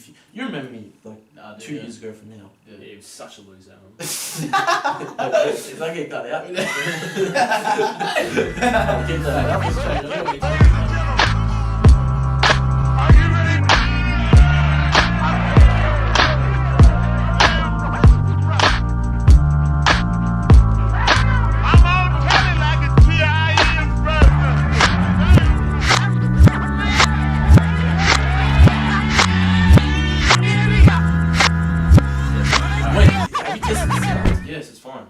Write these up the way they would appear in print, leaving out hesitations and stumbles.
you remember me like 2 years ago from now. Yeah, he was such a loser. If I get cut out. I'll keep that out. Just change it. Yes, it's fine.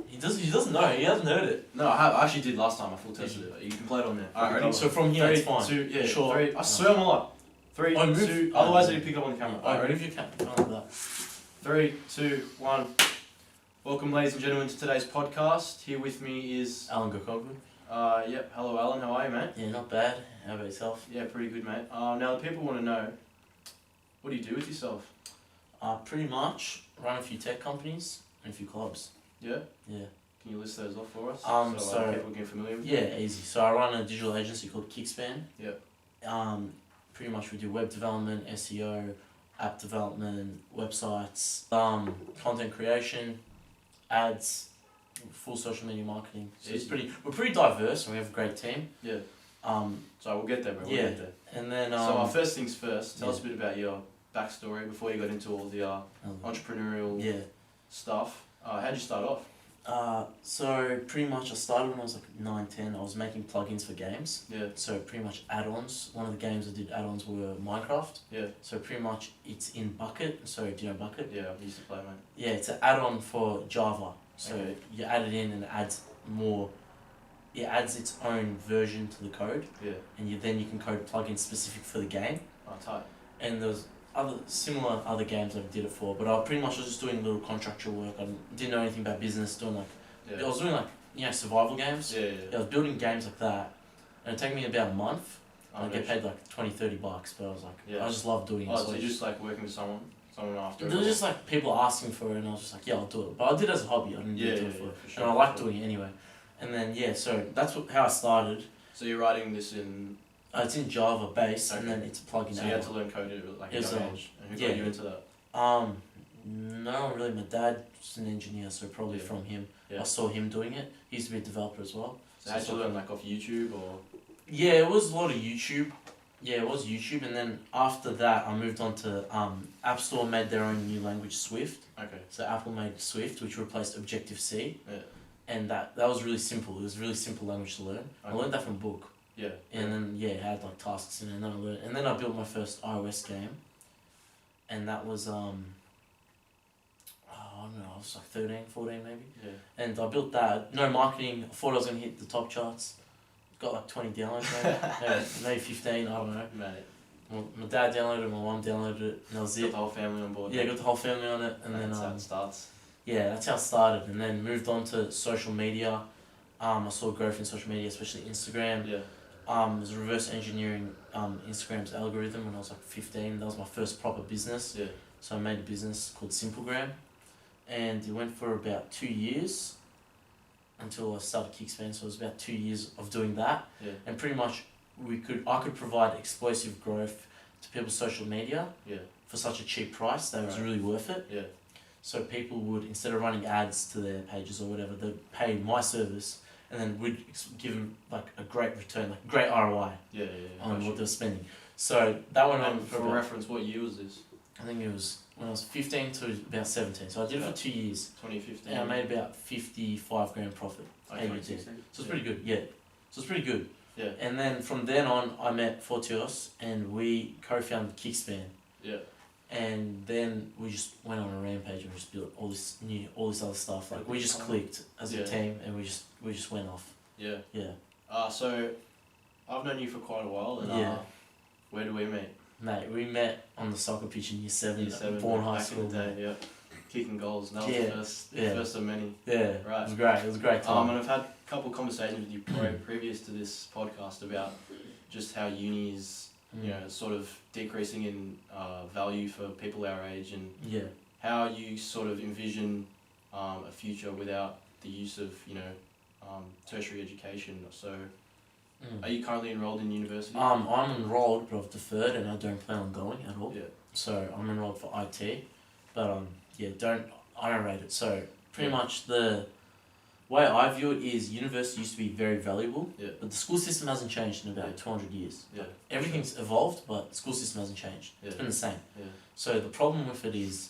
He doesn't know. He hasn't heard it. No, I actually did last time. I full tested it. You can play it on there. Alright, ready? So from here, it's fine. 2, yeah, Sure. 3. I swear on my life. 3, 2. Otherwise, it'll pick up on the camera. Alright, ready if you can. Like that. 3, 2, 1. Welcome, ladies and gentlemen, to today's podcast. Here with me is Alan Gokoglu. Yep. Hello, Alan. How are you, mate? Yeah, not bad. How about yourself? Yeah, pretty good, mate. Now the people want to know, what do you do with yourself? Pretty much run a few tech companies and a few clubs. Yeah. Yeah. Can you list those off for us? So people get familiar with yeah, easy. So I run a digital agency called Kickspan. Yeah. Pretty much we do web development, SEO, app development, websites, content creation, ads, full social media marketing. So we're pretty diverse and we have a great team. Yeah. So we'll get there, bro. We'll yeah. get there. And then so first things first, tell yeah. us a bit about your backstory before you got into all the entrepreneurial stuff. How'd you start off? So pretty much I started when I was like 9, 10. I was making plugins for games. Yeah. So pretty much add-ons. One of the games I did add-ons were Minecraft. Yeah. So pretty much it's in Bucket. So do you know Bucket? Yeah, I used to play, mate. Yeah, it's an add-on for Java. So okay. you add it in and it adds more. It adds its own version to the code. Yeah. And then you can code plugins specific for the game. Oh, tight. And there's similar other games I did it for, but I pretty much was just doing little contractual work. I didn't know anything about business. I was doing survival games. Yeah. I was building games like that, and it took me about a month. And I get paid like $20-30, but I was like, I just love doing it. So you just like working with someone after? There was just like people asking for it, and I was just like, yeah, I'll do it. But I did it as a hobby. I didn't do it for sure. And I like doing it anyway. And then so that's how I started. So you're writing this in? It's in Java base, and then it's a plugin. So you had to learn code at like a young age. And who got you into that? No, really. My dad's an engineer, so probably from him. Yeah. I saw him doing it. He used to be a developer as well. So how'd you learn, like off YouTube or? Yeah, it was a lot of YouTube. Yeah, it was YouTube, and then after that, I moved on to App Store made their own new language, Swift. Okay. So Apple made Swift, which replaced Objective-C. Yeah. And that was really simple. It was a really simple language to learn. Okay. I learned that from a book. Yeah. And then it had like tasks in it, and then I learned. And then I built my first iOS game, and that was I don't know, I was like 13, 14 maybe. Yeah. And I built that. No marketing. I thought I was gonna hit the top charts. Got like 20 downloads, maybe 15. I don't know. Mate. My dad downloaded it. My mum downloaded it. And that was it. Got the whole family on board. Yeah, got the whole family on it, and then that's how it starts. Yeah, that's how it started, and then moved on to social media. I saw growth in social media, especially Instagram. Yeah. I was reverse engineering Instagram's algorithm when I was like 15. That was my first proper business. Yeah. So I made a business called Simplegram, and it went for about 2 years until I started Kickspan. So it was about 2 years of doing that. Yeah. And pretty much I could provide explosive growth to people's social media. Yeah. For such a cheap price that was really worth it. Yeah. So people would, instead of running ads to their pages or whatever, they'd pay my service, and then we'd give them like a great return, like great ROI on what they're spending. So that went on for reference. What year was this? I think it was when I was 15 to about 17. So I did it for 2 years. 2015. And I made about 55 grand profit. So it's pretty good. Yeah. So it's pretty good. Yeah. And then from then on, I met Fortios, and we co-founded Kickspan. Yeah. And then we just went on a rampage and just built all this other stuff. Like we just clicked as a team, and we just went off. Yeah. Yeah. So I've known you for quite a while, and where do we meet? Mate, we met on the soccer pitch in year 7 at Bourne High School. Back in the day, yeah. Kicking goals. That was the first of many. Yeah. Right. It was great. It was a great time. And I've had a couple of conversations with you previous to this podcast about just how uni is, sort of decreasing in value for people our age, and how you sort of envision a future without the use of tertiary education. So are you currently enrolled in university? I'm enrolled, but I've deferred, and I don't plan on going at all. Yeah. so I'm enrolled for IT, but yeah, I don't rate it. So pretty much the way I view it is university used to be very valuable, but the school system hasn't changed in about 200 years. Everything's evolved, but the school system hasn't changed. It's been the same. So the problem with it is,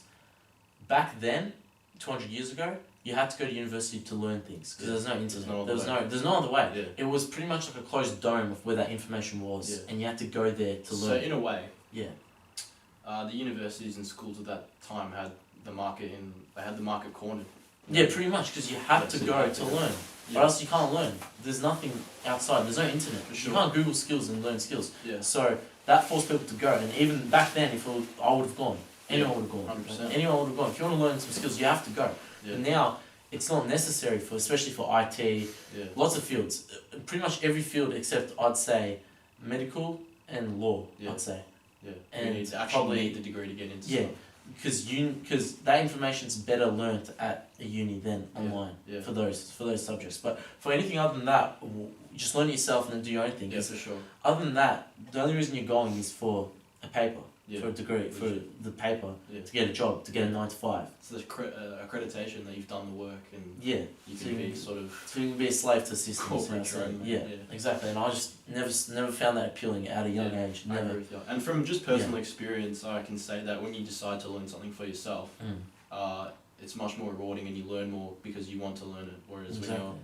back then, 200 years ago, you had to go to university to learn things because there's no internet. There's no other way. It was pretty much like a closed dome of where that information was, and you had to go there to learn. So in a way, the universities and schools at that time had the market cornered. Yeah, pretty much, because you have to go to learn. Or else you can't learn. There's nothing outside. There's no internet. You can't Google skills and learn skills. So that forced people to go. And even back then, I would have gone. Anyone would have gone. 100%. Anyone would have gone. If you want to learn some skills, you have to go. And now, it's not necessary especially for IT, lots of fields. Pretty much every field except, I'd say, medical and law, I'd say. And you actually need the degree to get into stuff. Because that information's better learnt at a uni than online for those subjects. But for anything other than that, just learn it yourself and then do your own thing. Yeah, for sure. Other than that, the only reason you're going is for a paper, for a degree, for the paper, to get a job, to get a 9 to 5. So there's accreditation that you've done the work and you can be sort of... So you can be a slave to systems. Corporate Exactly. And I just never found that appealing at a young age. I agree with you. And from just personal experience, I can say that when you decide to learn something for yourself, it's much more rewarding and you learn more because you want to learn it. Whereas when you're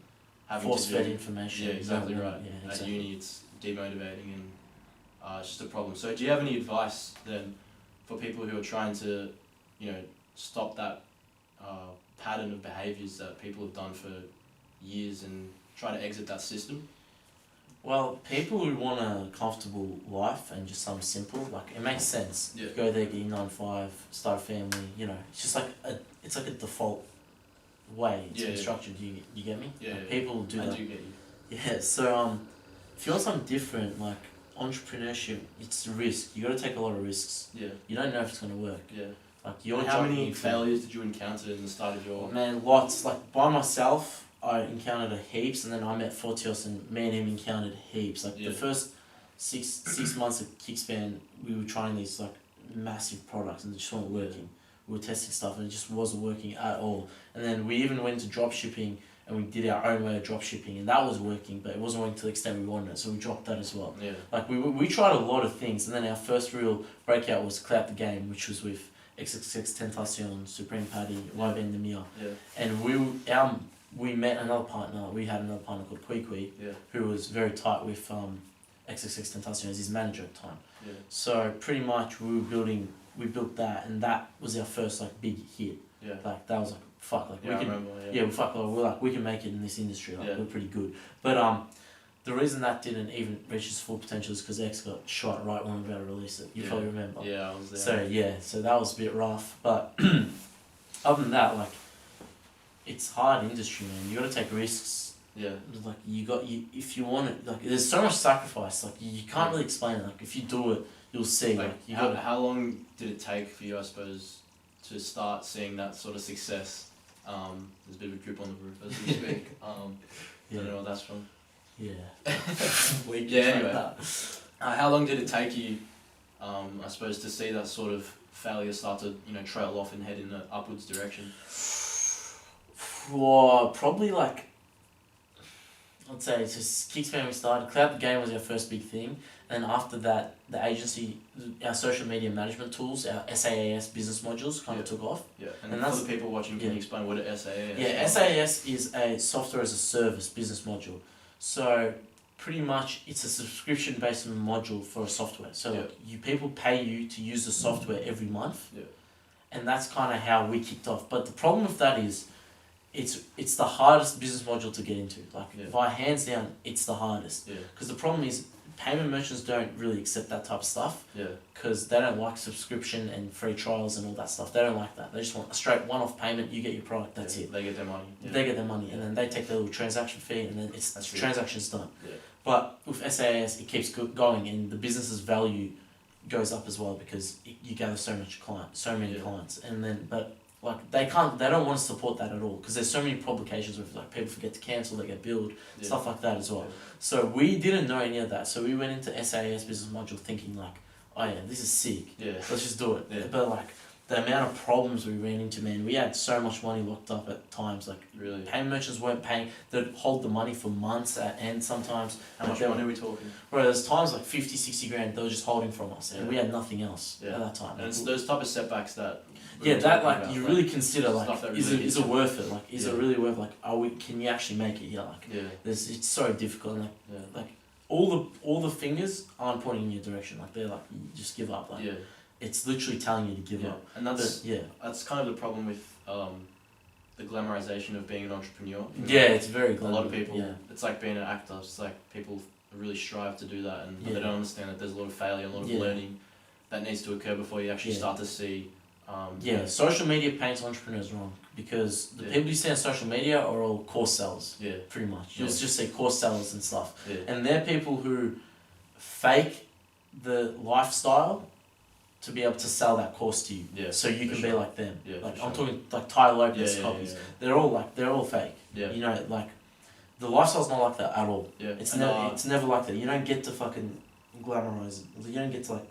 having force-fed information. Yeah, exactly right. At uni, it's demotivating and it's just a problem. So do you have any advice then for people who are trying to, stop that pattern of behaviours that people have done for years and try to exit that system? Well, people who want a comfortable life and just something simple, like, it makes sense. Go there, get your 9 to 5, start a family, it's just like it's like a default way to be structured. You get me? People do that. I do get you. Yeah, so if you want something different, like entrepreneurship, it's a risk. You got to take a lot of risks. You don't know if it's going to work. Like how many failures did you encounter in the start of your... Man, lots. Like, by myself, I encountered heaps, and then I met Fortios, and me and him encountered heaps. Like, the first six months of Kickspan, we were trying these, like, massive products, and they just weren't working. We were testing stuff, and it just wasn't working at all. And then we even went to drop shipping, and we did our own way of drop shipping, and that was working, but it wasn't working to the extent we wanted it, so we dropped that as well. Like, we tried a lot of things, and then our first real breakout was Clout the Game, which was with XXX Tentacion, Supreme Patty, YBN Demir. And we met another partner. We had another partner called Kui, who was very tight with XXX Tentacion as his manager at the time. So pretty much we built that, and that was our first like big hit. Like, that was like, fuck, like we can make it in this industry. Like, we're pretty good. But the reason that didn't even reach its full potential is because X got shot right when we were about to release it. You probably remember. Yeah, I was there. So that was a bit rough. But other than that, like, it's hard industry, man. You got to take risks. Like, if you want it, like, there's so much sacrifice. Like, you can't really explain it. Like, if you do it, you'll see. Like how long did it take for you, I suppose, to start seeing that sort of success? There's a bit of a drip on the roof as we speak. I don't know what that's from. Anyway. How long did it take you, I suppose, to see that sort of failure start to, trail off and head in an upwards direction? Well, probably like, I'd say it's just Kickspan we started. Clout the Game was our first big thing. And after that, the agency, our social media management tools, our SaaS business modules kind of took off. And for the people watching, can you explain what a SaaS is? SaaS is a software as a service business module. So pretty much it's a subscription based module for a software. So people pay you to use the software every month. And that's kind of how we kicked off. But the problem with that is it's the hardest business module to get into. Like, by hands down, it's the hardest. Because the problem is payment merchants don't really accept that type of stuff. Because they don't like subscription and free trials and all that stuff. They don't like that. They just want a straight one-off payment. You get your product. That's it. They get their money. They get their money, and then they take their little transaction fee, and then transaction's done. But with SAS, it keeps going, and the business's value goes up as well because you gather so many clients, and then like they don't want to support that at all because there's so many publications where like people forget to cancel, they get billed, stuff like that as well. So we didn't know any of that. So we went into SAS business module thinking like, oh yeah, this is sick. Yeah. Let's just do it. Yeah. But like the amount of problems we ran into, man, we had so much money locked up at times. Like Really. payment merchants weren't paying. They'd hold the money for months at end sometimes. How much money are we talking? Bro, there's times like 50, 60 grand they were just holding from us, and Yeah. we had nothing else Yeah. at that time. And it's those type of setbacks that. Yeah, that like about, you like, really consider like stuff that is really it hits is it you. worth it? Like is it Yeah. really worth like can you actually make it? Yeah, like Yeah. it's so difficult. And, like Yeah. all the fingers aren't pointing in your direction. Like they're like you just give up. Like Yeah. it's literally telling you to give Yeah. up. And that's But, yeah. that's kind of the problem with the glamorization of being an entrepreneur. You know? Yeah, it's very A glamorous. lot of people. Yeah. It's like being an actor. It's like people really strive to do that, and but Yeah. they don't understand that there's a lot of failure, a lot of Yeah. learning that needs to occur before you actually Yeah. start to see. Yeah, social media paints entrepreneurs wrong because the Yeah. people you see on social media are all course sellers, Yeah. pretty much. You'll Yeah. just see course sellers and stuff. Yeah. And they're people who fake the lifestyle to be able to sell that course to you. Yeah, So you for can be sure. like them. Yeah, Like for I'm sure. talking like Tyler Yeah. Lopez Yeah. copies. Yeah. They're all fake. Yeah. You know, like the lifestyle's not like that at all. Yeah. It's And, never it's never like that. You don't get to fucking glamorize it. You don't get to like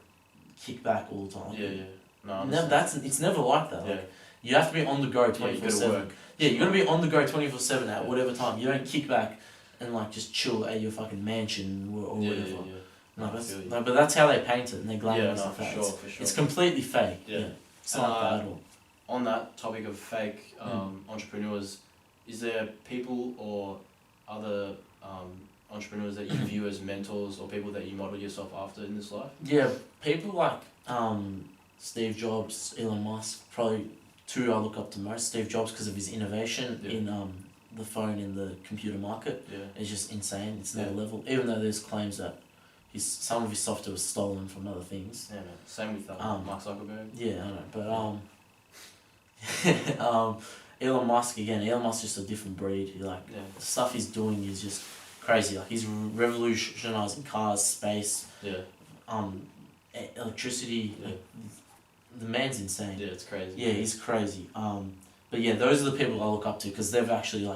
kick back all the time. Like, Yeah. Yeah. No. I Never, understand. it's never like that. Yeah. Like, you have to be on the go Yeah. twenty You four gotta seven. work. Yeah, you gotta be on the go 24/7 at Yeah. whatever time. You don't kick back and like just chill at your fucking mansion or Yeah. whatever. Yeah. Yeah. No, I that's feel you. no, but that's how they paint it and they Yeah. glamorize No. the For fact. sure. For sure. It's completely fake. Yeah. Yeah. It's not like that at all. On that topic of fake entrepreneurs, is there people or other entrepreneurs that you view as mentors or people that you model yourself after in this life? Yeah, people like Steve Jobs, Elon Musk, probably two I look up to most. Steve Jobs because of his innovation Yeah. in the phone and the computer market. Yeah. It's just insane. It's another Yeah. level. Even though there's claims that some of his software was stolen from other things. Yeah. Man. Same with Mark Zuckerberg. Yeah, I know, but Elon Musk again. Elon Musk's just a different breed. Like Yeah. the stuff he's doing is just crazy. Like he's revolutionizing cars, space, Yeah. electricity. Yeah. Like, the man's insane. Yeah. It's crazy. Yeah, he's crazy. But yeah, those are the people I look up to because they're actually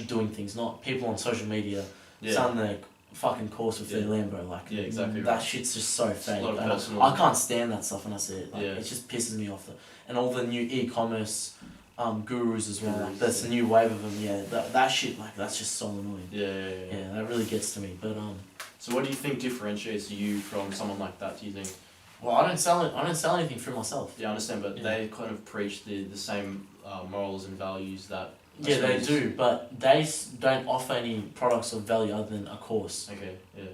doing things, not people on social media Yeah. selling their fucking course with their Yeah. Lambo. Like Yeah, exactly that right. shit's just so It's a fake. lot of And personal- I can't stand that stuff when I see it. Like, Yeah. it just pisses me off. And all the new e-commerce gurus as well. Like Gurus, that's yeah. the new wave of them. Yeah, that shit like that's just so annoying. Yeah. Yeah. Yeah. Yeah, that really gets to me. But So what do you think differentiates you from someone like that? Do you think? well, I don't sell anything for myself. Yeah, I understand, but Yeah. they kind of preach the same morals and values that. Yeah, they Australians- do, but they don't offer any products of value other than a course Okay. Yeah.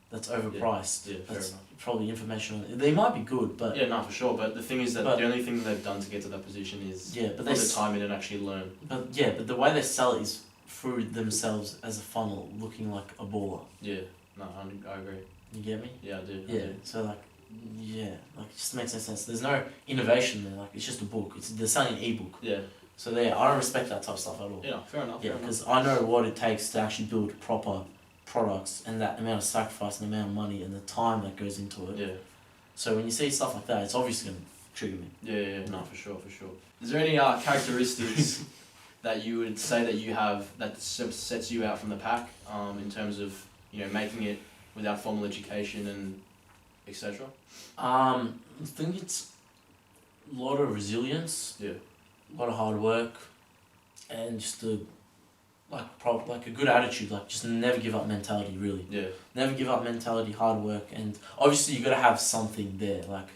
that's overpriced. Yeah. Fair That's enough. probably information. They might be good, but Yeah, no, for sure. But the thing is that But- the only thing they've done to get to that position is yeah, but put they the time in and actually learn. but the way they sell it is through themselves as a funnel, looking like a baller. Yeah, no, I agree. You get me? Yeah, I do. I Yeah. do. So like, yeah, like it just makes no sense. There's no innovation there. Like it's just a book. They're selling an ebook. Yeah, So there, I don't respect that type of stuff at all. yeah, fair enough. Yeah, fair enough. because I know what it takes to actually build proper products and that amount of sacrifice and the amount of money and the time that goes into it. Yeah, So when you see stuff like that, it's obviously going to trigger me. yeah, no, for sure, for sure. Is there any characteristics that you would say that you have that sets you out from the pack, in terms of making it without formal education and etc.? I think it's a lot of resilience, Yeah, a lot of hard work, and just a like a good attitude. Like just never give up mentality. Really, yeah, never give up mentality, hard work, and obviously you got to have something there. Like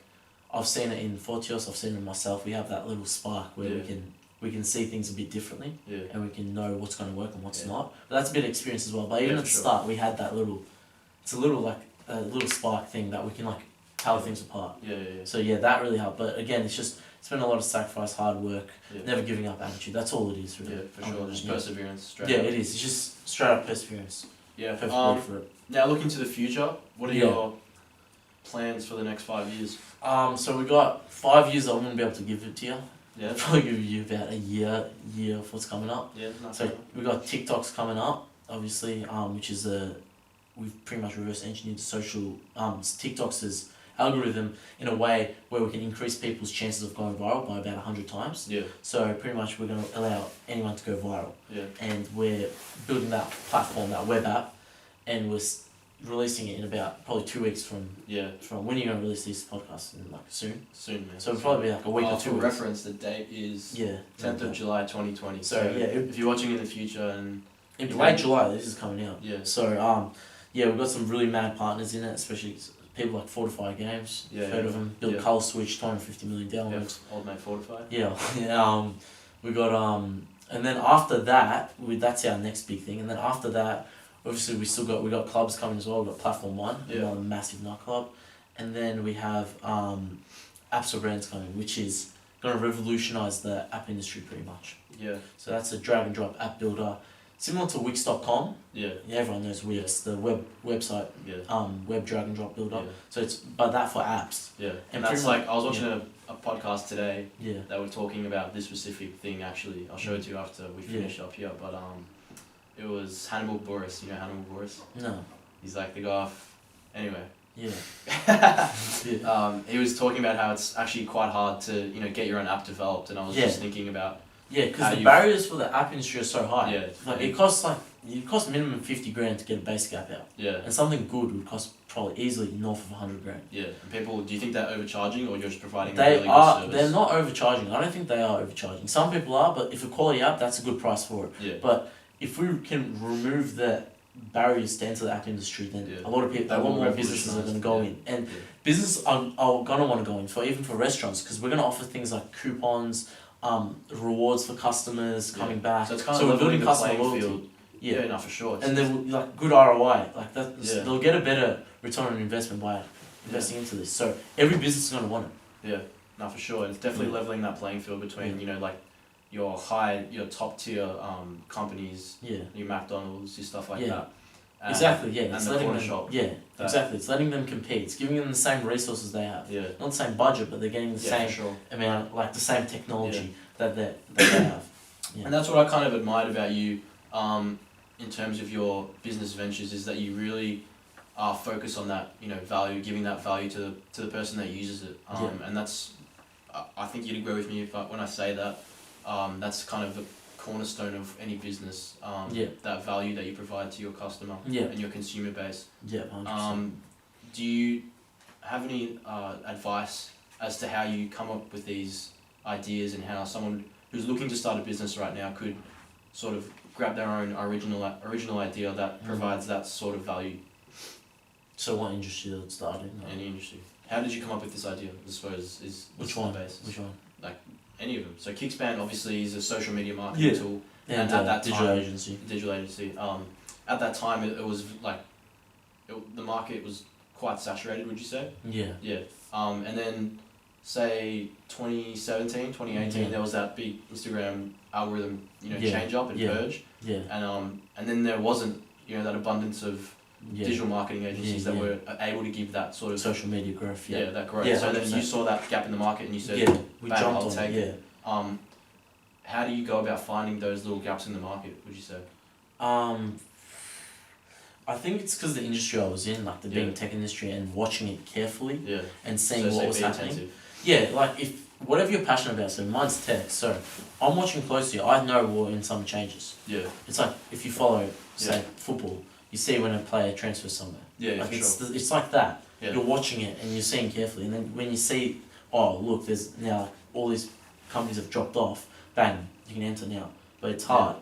I've seen it in Fortios, I've seen it myself. We have that little spark where Yeah. we can see things a bit differently, yeah, and we can know what's going to work and what's Yeah. not. But that's a bit of experience as well. But even Yeah, at the for sure. start, we had that little. It's a little like a little spark thing that we can like tell things apart. yeah, yeah, So yeah, that really helped. But again, it's been a lot of sacrifice, hard work, yeah. never giving up attitude. That's all it is, really. Yeah, for sure. Just yeah. perseverance. Straight Yeah, up. it is. It's just straight up perseverance. Yeah. Perfect word for it. Now looking to the future, what are Yeah. your plans for the next 5 years? So we got 5 years. I wouldn't be able to give it to you. Yeah. I'll probably give you about a year of what's coming up. Yeah. No, So fair enough. we got TikToks coming up, obviously, which is we've pretty much reverse engineered social TikTok's algorithm in a way where we can increase people's chances of going viral by about 100 times. Yeah. So pretty much we're going to allow anyone to go viral. Yeah. And we're building that platform, that web app, and we're releasing it in about probably 2 weeks from when you're gonna release this podcast, in like soon. Soon, yeah. So it'll probably be like a week or 2 For weeks. reference, the date is 10th of July 2020. So yeah, if you're watching in the future and in late July this is coming out. Yeah. So we've got some really mad partners in it, especially people like Fortify Games. Heard of them? Built Color Switch, 250 million downloads. Old mate Fortify. Yeah. We got and then after that, that's our next big thing. And then after that, obviously we got clubs coming as well. We got Platform One, another massive nightclub, and then we have App Store Brands coming, which is gonna revolutionize the app industry pretty much. Yeah. So that's a drag and drop app builder, similar to Wix.com. Yeah. Everyone knows Wix, the website. Web drag and drop builder. Yeah. So it's that for apps. Yeah. And that's like I was watching a podcast today. Yeah. That were talking about this specific thing. Actually, I'll show it to you after we finish up here. But it was Hannibal Buress. You know Hannibal Buress? No. He's like the guy off. Anyway. Yeah. He was talking about how it's actually quite hard to get your own app developed, and I was just thinking about because the barriers for the app industry are so high. Yeah. Like it costs minimum 50 grand to get a basic app out. Yeah. And something good would cost probably easily north of 100 grand. Yeah. And people, do you think they're overcharging, or you're just providing a really good service? They're not overcharging. I don't think they are overcharging. Some people are, but if a quality app, that's a good price for it. Yeah. But if we can remove the barriers to enter the app industry, then a lot of people, a lot more businesses are going to go in, and businesses are going to want to go in even for restaurants, because we're going to offer things like coupons, rewards for customers coming back. So it's kind of we're building customer loyalty. Yeah, no, for sure. And then like good ROI, like that. They'll get a better return on investment by investing into this. So every business is going to want it. Yeah, no, for sure. And it's definitely leveling that playing field between like your top tier companies, your McDonald's, your stuff like that. Exactly. Yeah, and it's the letting corner them. shop. Yeah, exactly. It's letting them compete. It's giving them the same resources they have. Yeah. Not the same budget, but they're getting the same amount, like the same technology that they have. Yeah. And that's what I kind of admired about you, in terms of your business ventures, is that you really focus on that, value, giving that value to the person that uses it. And that's, I think you'd agree with me when I say that. That's kind of the cornerstone of any business. That value that you provide to your customer and your consumer base. Yeah, 100%. Do you have any advice as to how you come up with these ideas, and how someone who's looking to start a business right now could sort of grab their own original idea that provides that sort of value? So what industry did it start in? Any industry. How did you come up with this idea? I suppose is which one? The basis. Which one? Like any of them. So Kickspan obviously is a social media marketing tool, and at that digital time, agency. At that time, it was like the market was quite saturated. Would you say? Yeah. Yeah. And then say 2017, 2018, there was that big Instagram algorithm, change up and purge. Yeah. And then there wasn't, that abundance of digital marketing agencies that were able to give that sort of social media growth. Yeah, that growth. So then you saw that gap in the market and you said, we bang, jumped I'll on take it. it. How do you go about finding those little gaps in the market, would you say? I think it's because the industry I was in, like the being tech industry, and watching it carefully and seeing what was happening. Intensive. Yeah, like if whatever you're passionate about, so mine's tech, so I'm watching closely, I know when some changes. Yeah. It's like if you follow, say, football, you see when a player transfers somewhere. Yeah, like it's like that. Yeah. You're watching it and you're seeing carefully, and then when you see, oh look, there's now all these companies have dropped off, bang, you can enter now. But it's hard.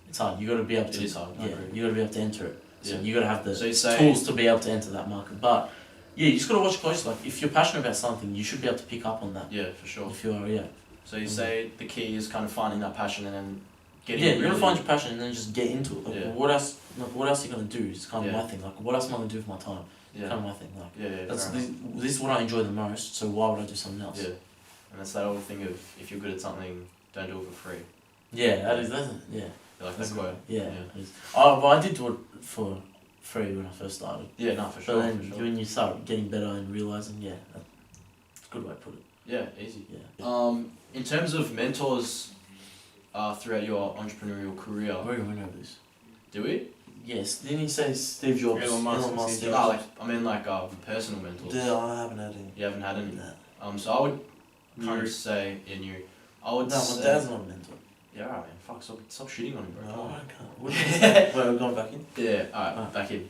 It's hard. You got to be able to. It is hard. You got to be able to enter it. So you got to have the tools to be able to enter that market. But you just got to watch closely. Like if you're passionate about something, you should be able to pick up on that. Yeah, for sure. If you are, So you say the key is kind of finding that passion and then getting. Yeah, you're gonna find your passion and then just get into it. Like, what else? Like, what else are you gonna do? It's kind of my thing. Like, what else am I gonna do with my time? Kind of my thing. Like, this is what I enjoy the most. So why would I do something else? Yeah, and that's that old thing of if you're good at something, don't do it for free. Yeah, that is. Yeah. You like that quote? Yeah. But I did do it for free when I first started. Yeah, no, for sure. But then when you start getting better and realizing, that's a good way to put it. Yeah, easy. Yeah. In terms of mentors, throughout your entrepreneurial career. We went over this. Do we? Yes. Didn't he say Steve Jobs? Elon Musk. Personal mentors. Yeah, I haven't had any. You haven't had any? No. So I would kind of say in you, I would say. No, my dad's not a mentor. Yeah, alright, man. Fuck, stop shitting on him, bro. No, I can't. Wait, we're going back in? Yeah, alright, back in.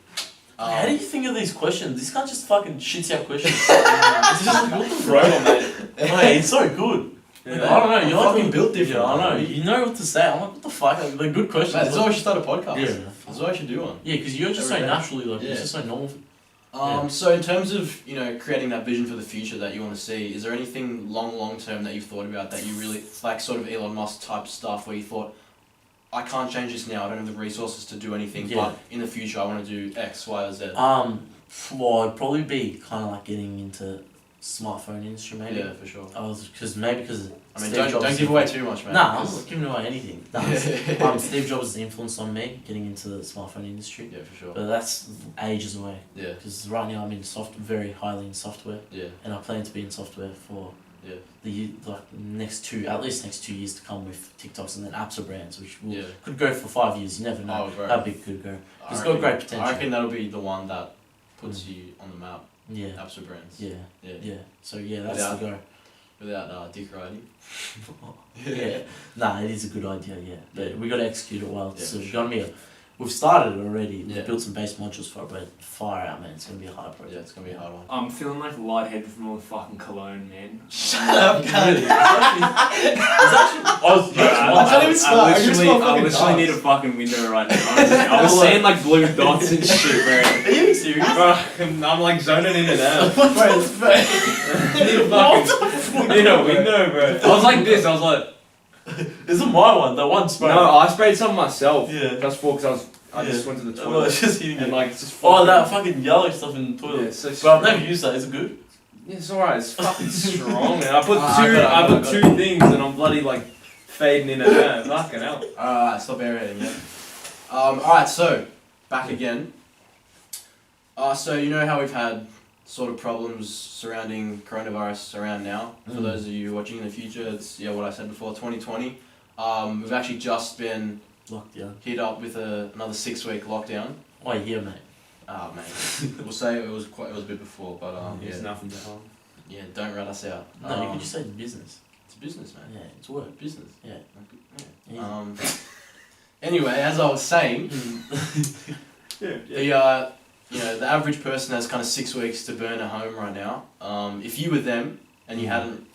How do you think of these questions? This guy just fucking shits out questions. It's just like, what the Right, mate. Mate, it's so good. Yeah. Like, I don't know. You're fucking like built different. Yeah, I know. You know what to say. I'm like, what the fuck? Like, they're good questions. Mate, this is why we should start a podcast. Yeah. This is why we should do one. Yeah, because you're just so Every day. naturally like Yeah. it's just so normal. So in terms of, you know, creating that vision for the future that you want to see, is there anything long term that you've thought about that you really, like sort of Elon Musk type stuff where you thought, I can't change this now, I don't have the resources to do anything, Yeah. but in the future I want to do X, Y, or Z? Well, I'd probably be kind of like getting into smartphone industry maybe. Yeah, for sure. Because I mean, don't give away too much, man. Nah, I'm not giving away anything. Nah, Steve Jobs' influence on me getting into the smartphone industry. Yeah, for sure. But that's ages away. Yeah, Because right now I'm in very highly in software, yeah, and I plan to be in software for yeah, at least next 2 years to come with TikToks and then apps or brands, which yeah. could go for 5 years. You never know Oh, bro. how big it could go. I It's got reckon- great potential. I reckon that'll be the one that puts you on the map. Yeah, Apps or brands. yeah, Yeah. yeah. So yeah, that's Without- the go. Without dick riding. Yeah, nah, it is a good idea. Yeah, but we got to execute it well. Yeah, So for it's sure. gonna be we've started it already. We've Yeah. built some base modules for it, but far out, man. It's gonna be a hard Yeah, project. it's gonna be a hard one. I'm feeling like lightheaded from all the fucking cologne, man. Shut up, Really? cunt. It's actually. I was. I can't even smell. I can smell I fucking literally need a dust. fucking window right now. I was seeing like blue dots and shit, bro. Are you serious? I'm like zoning in and out. Bro, it's bad. I need a fucking need a window, bro. I was like this. I was like, This is my one. The one spray. no, I sprayed some myself. Yeah. Just because I just went to the Oh, toilet it's just hitting and it. like it's just. Oh, that fucking yellow stuff in the Yeah, toilet. it's so But I've strong. never used that. Is it good? Yeah, it's alright. It's fucking strong, man. I put Ah, I two. got it, I I got it, put I two got things, and I'm bloody like fading in and out. Fucking hell. Alright, stop aerating, yeah. Alright, so, back again. So you know how we've had sort of problems surrounding coronavirus around now? For those of you watching in the future, it's, what I said before, 2020. We've actually just been Lockdown. hit up with another 6-week lockdown. Oh yeah, mate. Ah, mate. We'll say it was a bit before, but There's nothing to harm. yeah, don't rat us out. No, you could just say business. It's business, man. Yeah, it's work. Business. Yeah. Yeah. Anyway, as I was saying, Yeah. the average person has kind of 6 weeks to burn at home right now. If you were them and you hadn't,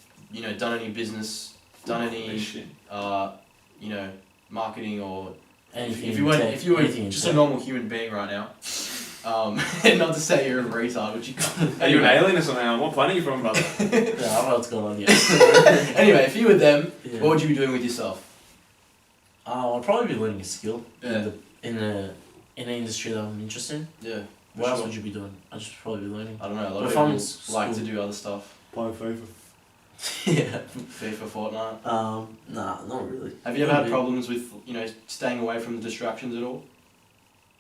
done any business, done any, marketing or Anything. if you weren't, tech, if you were anything in just tech. a normal human being right now, not to say you're a retard, which you can't. Are you an alien or something? What planet are you from, brother? Yeah, I don't know what's going on here. Anyway, if you were them, Yeah. what would you be doing with yourself? I'll probably be learning a skill Yeah. in an industry that I'm interested in. Yeah. What else sure. would you be doing? I'd just probably be learning. I don't know. A lot But of if I'm people like to school- do other stuff. Playing FIFA. Yeah. FIFA, Fortnite. Nah, not really. Have you ever had Maybe. problems with staying away from the distractions at all?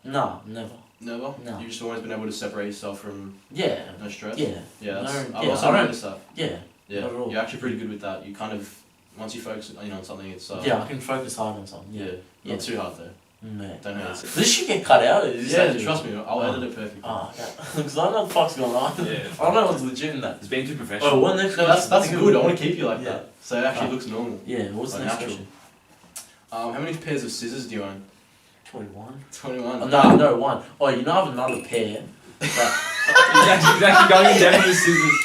No, never. Never. No. You've just always been able to separate yourself from Yeah. no stress. Yeah. Yeah. That's, No, I've yeah, also I don't- noticed that. Yeah. Yeah. not at all. You're actually pretty good with that. You kind of once you focus on something, it's Yeah, I can focus hard on something. yeah. Yeah. Not too hard though. No. Don't hurt Nah. yourself. This should get cut out. Yeah, trust me. I'll Oh. edit it perfectly. Oh, okay. Because I know what the fuck's going on. Yeah. I don't know what's legit in that. It's being too professional. Oh, what next No, that's question? good. I want to keep you like Yeah. that. So it actually Ah. looks normal. Yeah, what's the Like next natural. question? How many pairs of scissors do you own? 21. 21. Oh, no, one. Oh, you know I have another pair. He's actually going in depth with the scissors.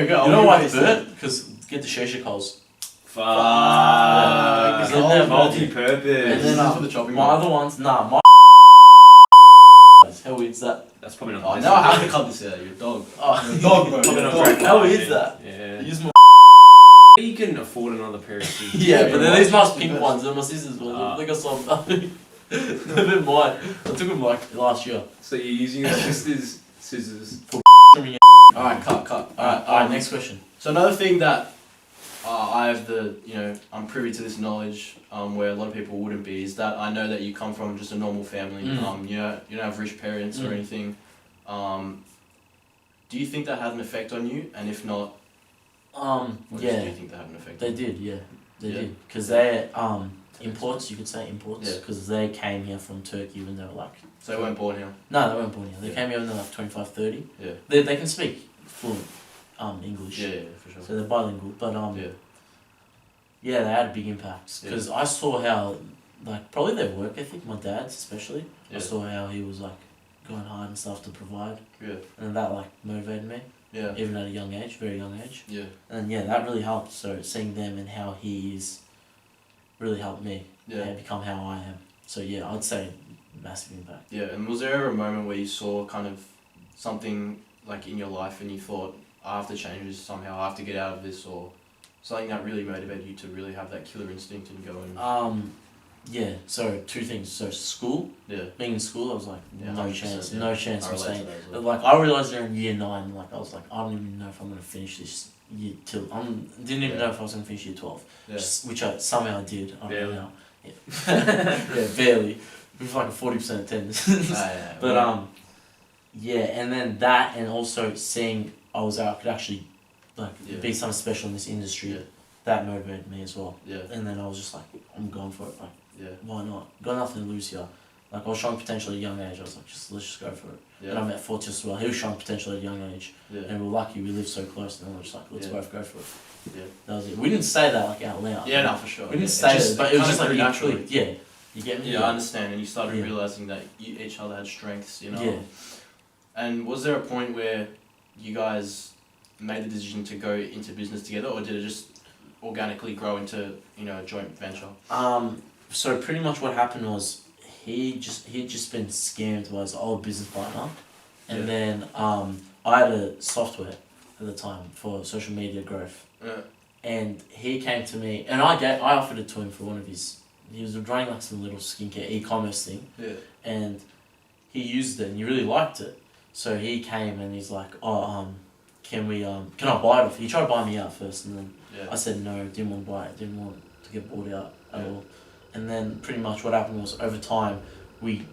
Go. You know why it's burnt? Because get the shisha coals. Fuck. Yeah. Is it there? Multi-purpose. And then for the chopping my board. other ones, nah, my how weird's that? That's probably not. Oh, now I have to cut this out. You're a dog. Oh, You're a dog, bro. Probably You're a not dog. very How good, is man. that? Yeah. Use my You can afford another pair of scissors. yeah, but they're these nice pink Yes. ones. They're my scissors ones. Ah. I think I saw them. They're a bit mine. I took them like last year. So you're using your sister's scissors. Alright, cut. Alright, next question. So another thing that I have I'm privy to this knowledge, where a lot of people wouldn't be, is that I know that you come from just a normal family. Mm. You don't have rich parents or Mm. anything. Do you think that had an effect on you? And if not, what do Yeah, you think that had an effect? they did. Yeah, they Yeah. did. Because they're imports. You could say imports. Yeah. Because they came here from Turkey when they were like. So they weren't born here. No, they weren't born here. They Yeah. came here when they were like 25, 30. Yeah. They can speak fluent English. Yeah, for sure. So they're bilingual. But Yeah. yeah, they had a big impact. Because I saw how like probably their work ethic. My dad's especially. Yeah. I saw how he was like going hard and stuff to provide, Yeah. and that like motivated me. Yeah. Even at a young age, very young age. Yeah. And yeah, that really helped. So seeing them and how he is really helped me Yeah. become how I am. So yeah, I'd say massive impact. Yeah. And was there ever a moment where you saw kind of something like in your life and you thought, I have to change this somehow, I have to get out of this, or something that really motivated you to really have that killer instinct and go and... Yeah, so two things. So school, Yeah. being in school, I was like, Yeah, no 100%, chance, yeah. no chance I of relate staying. to that as well. Like, I realised there in year 9, like, I was like, I don't even know if I'm going to finish this year till, didn't even Yeah. know if I was going to finish year 12, Yeah. which I somehow did, I don't Barely. know how. Yeah, yeah, barely. With like a 40% attendance. Yeah. But, yeah, and then that, and also seeing I could actually, like, Yeah. be something special in this industry, Yeah. that motivated me as well. Yeah. And then I was just like, I'm going for it, like, Yeah. why not? Got nothing to lose here. Like, I was showing potential at a young age. I was like, let's just go for it. Yeah. And I met Fortius as well. He was showing potential at a young age. Yeah. And we're lucky we lived so close. And I was just like, let's Yeah. both go for it. Yeah. That was it. We didn't say that like out loud. Yeah, no, for sure. We didn't Yeah. say it, but it was kinda just like grew you naturally. clicked. Yeah. You get me? Yeah, I understand. And you started Yeah. realizing that each other had strengths, you know. Yeah. And was there a point where you guys made the decision to go into business together, or did it just organically grow into, you know, a joint venture? So pretty much what happened was he'd just been scammed by his old business partner, and Yeah. then I had a software at the time for social media growth. Yeah. And he came to me, and I offered it to him for one of his. He was running like some little skincare e-commerce thing, Yeah. and he used it and he really liked it. So he came and he's like, "Oh, can I buy it off?" He tried to buy me out first, and then Yeah. I said no, didn't want to buy it, didn't want to get bought out at all. And then pretty much what happened was over time we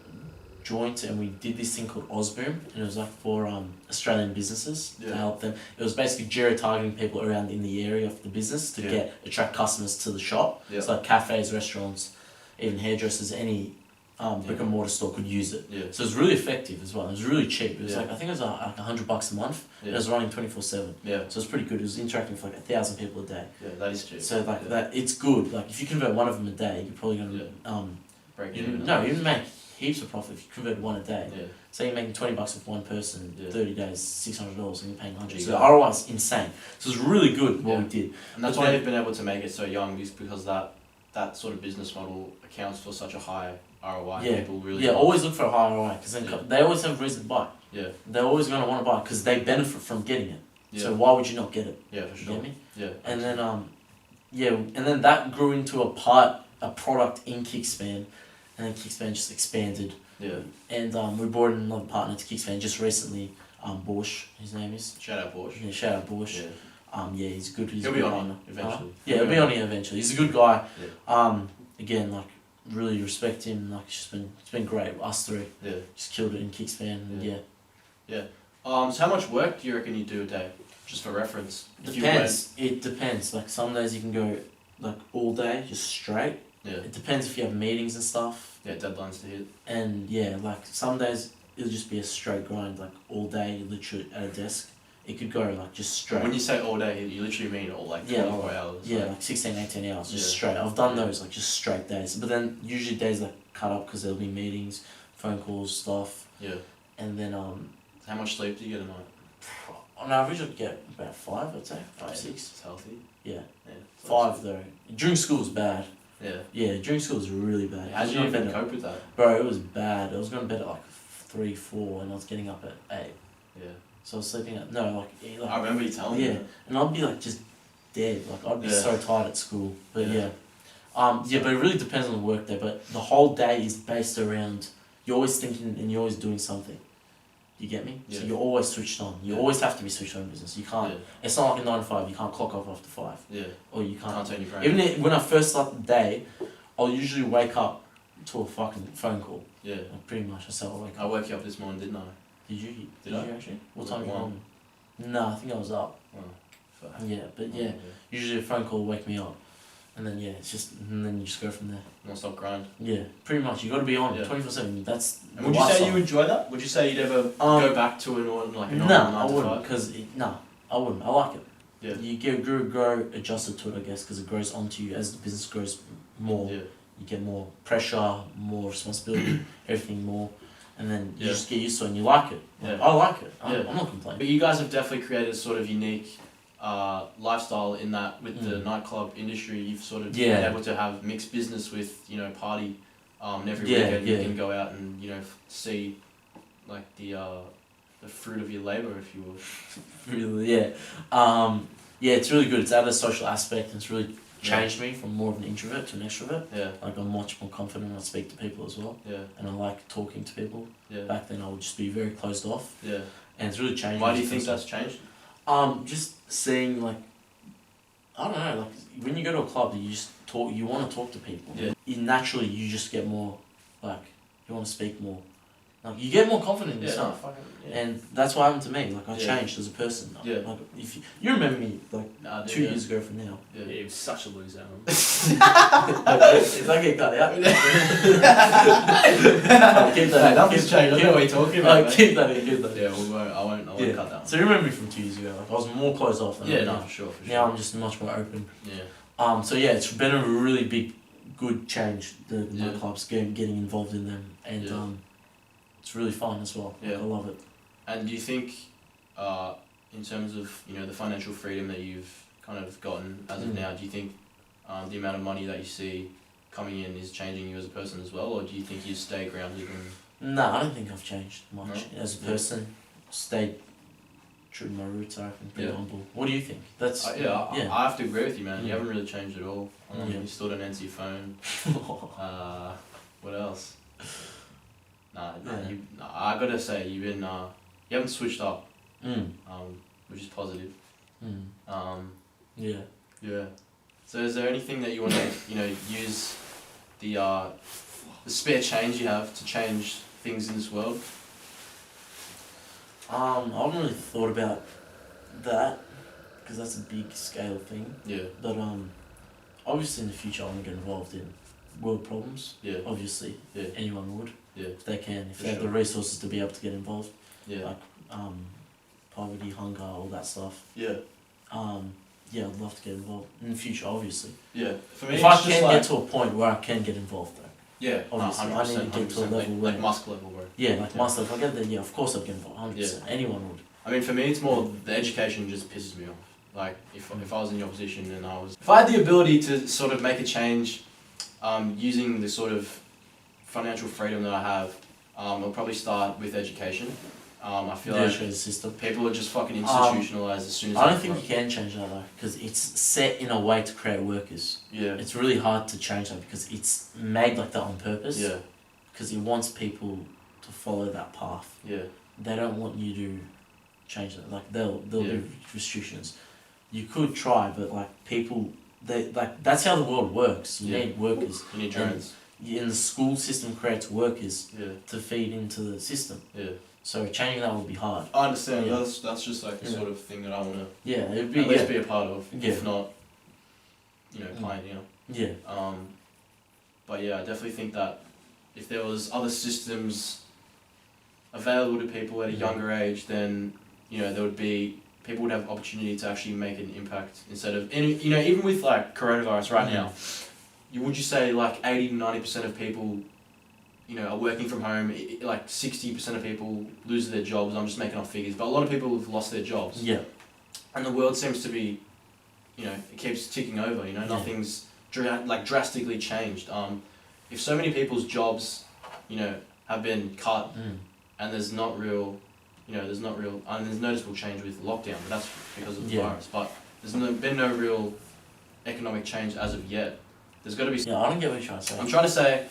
joined and we did this thing called Osboom, and it was like for Australian businesses Yeah. to help them. It was basically geo-targeting people around in the area of the business to Yeah. attract customers to the shop. Yeah. So like cafes, restaurants, even hairdressers, any brick and mortar store could use it. Yeah. So it was really effective as well. It was really cheap. It was Yeah. like I think it was like $100 a month. Yeah. It was running 24/7. Yeah. So it was pretty good. It was interacting with like 1,000 people a day. Yeah, that is true. So like Yeah. that, it's good. Like if you convert one of them a day, you're probably gonna Break you even. make heaps of profit if you convert one a day. Yeah. So you're making $20 with one person, Yeah. 30 days, $600, and you're paying 100. So the Exactly. ROI is insane. So it's really good what Yeah. we did. And that's But why then- they've been able to make it so young, is because that sort of business model accounts for such a high ROI. Yeah. People really Yeah, love. always look for a high ROI because then Yeah. they always have a reason to buy. Yeah. They're always gonna want to buy because they benefit from getting it. Yeah. So why would you not get it? Yeah, for You sure. get me? Yeah. And then and then that grew into a product in Kickspan, and then Kickspan just expanded. Yeah. And we brought in another partner to Kickspan just recently, Borsch, his name is. Shout out Porsche. Yeah, shout out Borsch. Yeah. Yeah, he's good. He's He'll a be good on partner. eventually. Yeah, he'll be on here eventually. He's a good guy. Yeah. Again, like really respect him. Like it's been great. Us three Yeah. just killed it in Kickspan. And Yeah. yeah. So how much work do you reckon you do a day, just for reference? If you Depends. It depends. Like some days you can go like all day, just straight. Yeah. It depends if you have meetings and stuff. Yeah, deadlines to hit. And yeah, like some days it'll just be a straight grind, like all day, literally at a desk. It could go like just straight. When you say all day, you literally mean all like Yeah, 24 hours. Yeah, like- like 16, 18 hours, just Yeah. straight. I've done Yeah. those, like just straight days. But then usually days like cut up because there'll be meetings, phone calls, stuff. Yeah. And then How much sleep do you get a night? on average I'd get about 5, I'd say. 5, Yeah, 6. It's healthy. Yeah. Yeah. 5 though. During school was bad. Yeah. Yeah, during school was really bad. How I did was you going to even bed at, cope with that? bro, it was bad. I was going to bed at like 3, 4 and I was getting up at 8. Yeah. So I was sleeping at, no, like I remember you telling me. yeah, that. and I'd be like just dead. Like I'd be Yeah. so tired at school. But Yeah. yeah. Yeah, but it really depends on the work day. But the whole day is based around you're always thinking and you're always doing something. You get me? So Yeah. you're always switched on. You Yeah. always have to be switched on in business. You can't. Yeah. It's not like a 9 to 5. You can't clock off after 5, Yeah. or you can't. Can't turn your brain. Even when I first start the day, I'll usually wake up to a fucking phone call. Yeah. Like pretty much, that's how I wake I up. woke you up this morning, didn't I? Did you? Did I? you actually? What Was time it you one? home? No, I think I was up. Oh, fuck. Yeah, but yeah. Usually a phone call will wake me up, and then yeah, it's just and then you just go from there. Non-stop grind. Yeah, pretty much. You got to be on Yeah. 24/7. That's. And would you say you enjoy that? Would you say you'd ever go back to an order like a No, normal I 9 to wouldn't, 5? because I wouldn't. I like it. Yeah. You grow adjusted to it, I guess, because it grows onto you as the business grows more. Yeah. you get more pressure, more responsibility, everything more, and then you just get used to it and you like it. Like, I like it. I'm not complaining. But you guys have definitely created a sort of unique lifestyle in that with the nightclub industry. You've sort of been able to have mixed business with, you know, party and every weekend you can go out and, you know, see like the fruit of your labour, if you will. Really, yeah, it's really good. It's added a social aspect, and it's really changed me from more of an introvert to an extrovert. Yeah. Like I'm much more confident when I speak to people as well. Yeah. And I like talking to people. Yeah. Back then I would just be very closed off. Yeah. And it's really changed. Why do you think that's changed? Just seeing like, I don't know, like when you go to a club, you just talk. You want to talk to people. Yeah. Naturally, you just get more, like, you want to speak more. Like you get more confident in yourself. And that's what happened to me. Like I changed as a person. Yeah. Like if you remember me like 2 years ago from now. Yeah, he was such a loser. If I get cut out. Keep that. Nothing's changed. I don't know what you're talking about. Keep that in. Yeah, I won't cut that one. So you remember me from 2 years ago. Like I was more closed off than I am now. For sure. Now I'm just much more open. Yeah. So yeah, it's been a really big, good change. The nightclubs, getting involved in them, and it's really fun as well. Yeah. I love it. And do you think, in terms of, you know, the financial freedom that you've kind of gotten as of now, do you think the amount of money that you see coming in is changing you as a person as well, or do you think you stay grounded and... No, I don't think I've changed much as a person. Stayed true to my roots, I reckon, pretty humble. What do you think? That's I have to agree with you, man. You haven't really changed at all. You still don't answer your phone. What else? I gotta say, you've been you haven't switched up, which is positive. Yeah. So is there anything that you want to, you know, use the spare change you have to change things in this world? I haven't really thought about that because that's a big scale thing. Yeah. But obviously in the future I want to get involved in world problems. Yeah. Obviously. Yeah. Anyone would. Yeah. If they can, if For they have the sure. resources to be able to get involved. Yeah. Like poverty, hunger, all that stuff. Yeah. Yeah, I'd love to get involved in the future, obviously. Yeah. For me, if it's I just can like, get to a point where I can get involved, though. Yeah. Obviously, I need to get to a level where. Like Musk level, bro. Yeah, like Musk level. If I get there, yeah, of course I'd get involved. 100%. Anyone would. I mean, for me, it's more the education just pisses me off. Like, if I was in your position and if I had the ability to sort of make a change, using the sort of financial freedom that I have, I'll probably start with education. I feel like system. people are just fucking institutionalized as soon as I don't think you can change that though, because it's set in a way to create workers. Yeah. It's really hard to change that because it's made like that on purpose. Yeah. Because it wants people to follow that path. Yeah. They don't want you to change that. Like they'll be restrictions. You could try, but like people, that's how the world works. You need workers. You need drones. And the school system creates workers Yeah. to feed into the system. Yeah. So changing that would be hard. I understand. Yeah. That's just like the sort of thing that I want to Yeah, it'd be at least be a part of. Yeah. If not, you know, pioneer. Yeah. But yeah, I definitely think that if there was other systems available to people at a younger age, then, you know, there would be people would have opportunity to actually make an impact instead of you know, even with like coronavirus right now, would you say like 80 to 90% of people, you know, are working from home, like 60% of people lose their jobs. I'm just making up figures, but a lot of people have lost their jobs. Yeah. And the world seems to be, you know, it keeps ticking over, you know, nothing's drastically changed. If so many people's jobs, you know, have been cut and there's noticeable change with lockdown, but that's because of the virus. But there's been no real economic change as of yet. There's got to be... Yeah, I don't get what you're trying to say. I'm trying to say...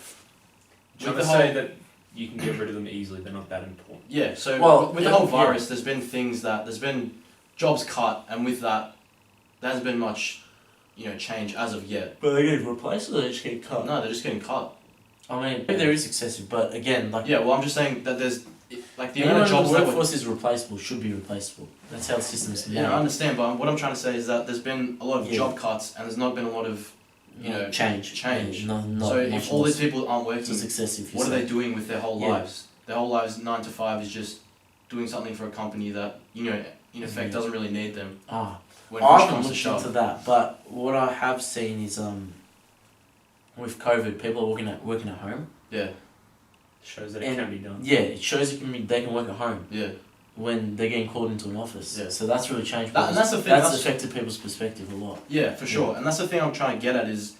Trying to say that you can get rid of them easily, they're not that important. Yeah, so with the whole virus, there's been things there's been jobs cut, and with that, there hasn't been much, you know, change as of yet. But they're getting replaced or they're just getting cut? No, they're just getting cut. I mean, maybe there is excessive, but again, like... Yeah, well, I'm just saying that there's... Like, the amount of jobs the workforce is replaceable, should be replaceable. That's how the system's made. Yeah, I understand, but what I'm trying to say is that there's been a lot of job cuts, and there's not been a lot of, you know... Change. Yeah, so if all these people aren't working, it's excessive, what are they doing with their whole lives? Their whole lives, 9 to 5, is just doing something for a company that, you know, in effect doesn't really need them. I When haven't looked into that, but what I have seen is with COVID, people are working at home. Yeah. Shows that it can be done. Yeah, it shows they can work at home. Yeah. When they're getting called into an office. Yeah. So that's really changed. And that's the thing. That's affected people's perspective a lot. Yeah, for sure. And that's the thing I'm trying to get at is,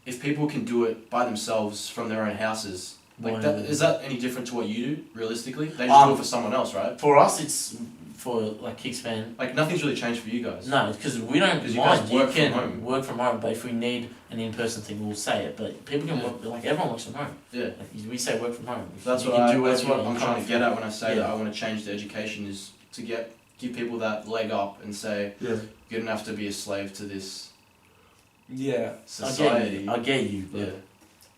if people can do it by themselves from their own houses, like is that any different to what you do realistically? They just do it for someone else, right? For us, it's for like Kickspan. Like nothing's really changed for you guys. No, because we don't you mind. guys work from home. Work from home, but if we need an in-person thing, we'll say it. But people can work. Like everyone works from home. Yeah. Like we say work from home. That's what I'm trying to get at when I say that I want to change the education, is to give people that leg up and say, you don't have to be a slave to this. Yeah. Society. I get you, but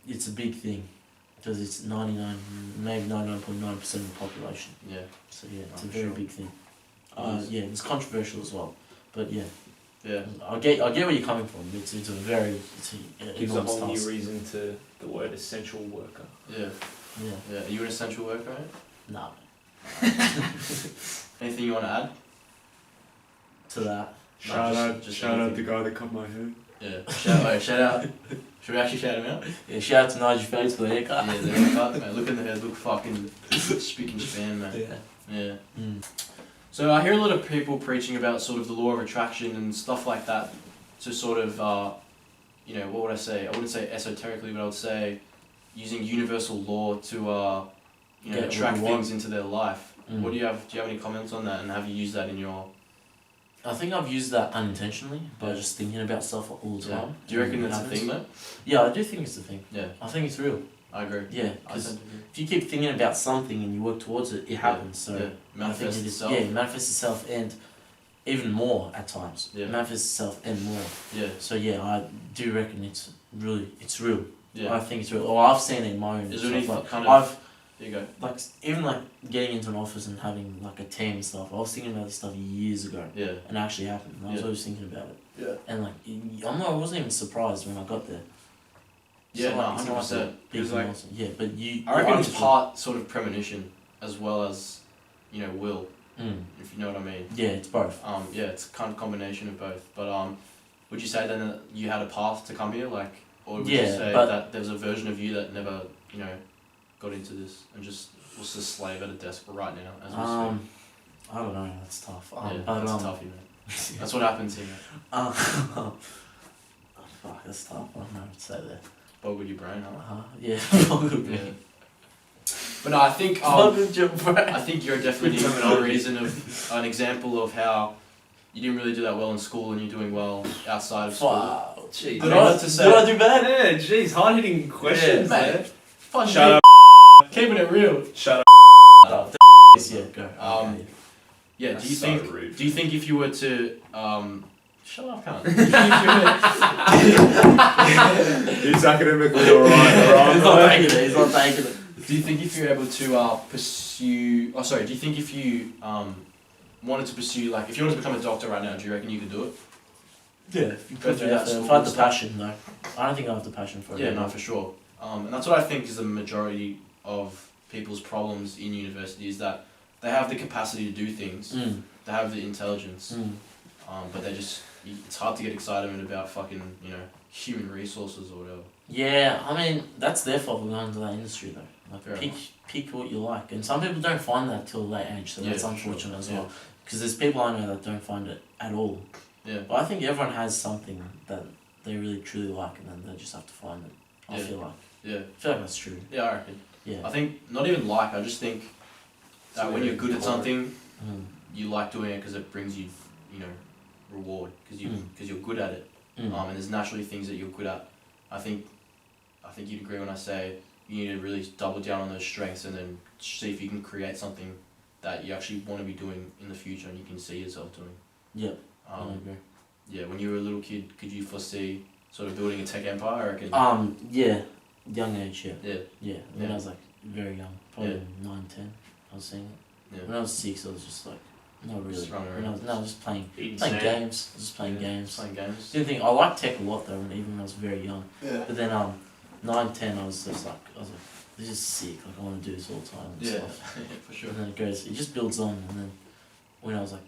it's a big thing, because it's 99, maybe 99.9% of the population. Yeah. So yeah, it's a very big thing. Yeah, it's controversial as well, but yeah. Yeah. I get where you're coming from. It's gives a whole new reason to the word essential worker. Yeah. Yeah. Are you an essential worker? Right? No. Anything you want to add to that? Shout out the guy that cut my hair. Yeah. Shout out. Should we actually shout him out? Yeah, shout out to Nigel Fates for the haircut. Yeah, the haircut, man. Look in the head, look fucking speaking span, man. Yeah. So I hear a lot of people preaching about sort of the law of attraction and stuff like that, to sort of, what would I say? I wouldn't say esoterically, but I would say using universal law to, attract things into their life. What do you have any comments on that, and have you used that in your... I think I've used that unintentionally, by just thinking about stuff all the time. Do you reckon it's a thing though? Yeah, I do think it's a thing. Yeah. I think it's real. I agree. Yeah, because if you keep thinking about something and you work towards it, it happens. So manifests itself. Yeah, it manifests itself, and even more at times. Yeah. It manifests itself and more. Yeah. So yeah, I do reckon it's real. Yeah. I think it's real. Or I've seen it in my own. Is there any like, kind of... There you go. Like, even like getting into an office and having like a team and stuff, I was thinking about this stuff years ago. Yeah. And it actually happened. And I was always thinking about it. Yeah. And like, I wasn't even surprised when I got there. Yeah, so, no, 100%. Because like, yeah, but I reckon it's part sort of premonition as well as, will. If you know what I mean. Yeah, it's both. Yeah, it's kind of combination of both. But would you say then that you had a path to come here, like, or would you say that there was a version of you that never, got into this and just was a slave at a desk right now as we speak? I don't know. That's tough. That's tough, man. That's what happens here. Fuck, that's tough. I don't know what to say there. Bog with your brain, huh? Yeah. Yeah. But no, I think I think you're definitely an example of how you didn't really do that well in school and you're doing well outside of school. Wow, jeez. Did I do bad? Yeah, jeez, hard hitting questions, man. Shut up. Keeping it real. Shut up. Yeah, go. Yeah. Do you think if you were to shut up, cunt. He's academically alright. He's not taking it. Do you think if you're able to pursue... Oh, sorry. Do you think if you wanted to pursue... Like, if you wanted to become a doctor right now, do you reckon you could do it? Yeah. If I had the passion, though. I don't think I have the passion for it. Yeah, no, for sure. And that's what I think is the majority of people's problems in university, is that they have the capacity to do things. They have the intelligence. But they just... It's hard to get excited about fucking, human resources or whatever. Yeah, I mean, that's their fault for going into that industry, though. Like, pick what you like. And some people don't find that till a late age, so that's unfortunate as well. Because there's people I know that don't find it at all. Yeah. But I think everyone has something that they really truly like, and then they just have to find it. I feel like. Yeah. I feel like that's true. Yeah, I reckon. Yeah. I think, not even like, I just think that when you're good at something, you like doing it because it brings you, reward, because you're good at it. And there's naturally things that you're good at. I think you'd agree when I say you need to really double down on those strengths and then see if you can create something that you actually want to be doing in the future and you can see yourself doing. Yeah. I agree. Yeah, when you were a little kid, could you foresee sort of building a tech empire, I reckon? Yeah. Young age, yeah. Yeah. When I was like very young, probably 9, 10, I was seeing it. Yeah. When I was 6, I was just like, not really. Just running When around. I was just playing games. Just playing games. Playing games. Didn't think I liked tech a lot though, even when I was very young. Yeah. But then 9, 10, I was like, this is sick. Like I want to do this all the time and stuff. For sure. And then it just builds on. And then when I was like,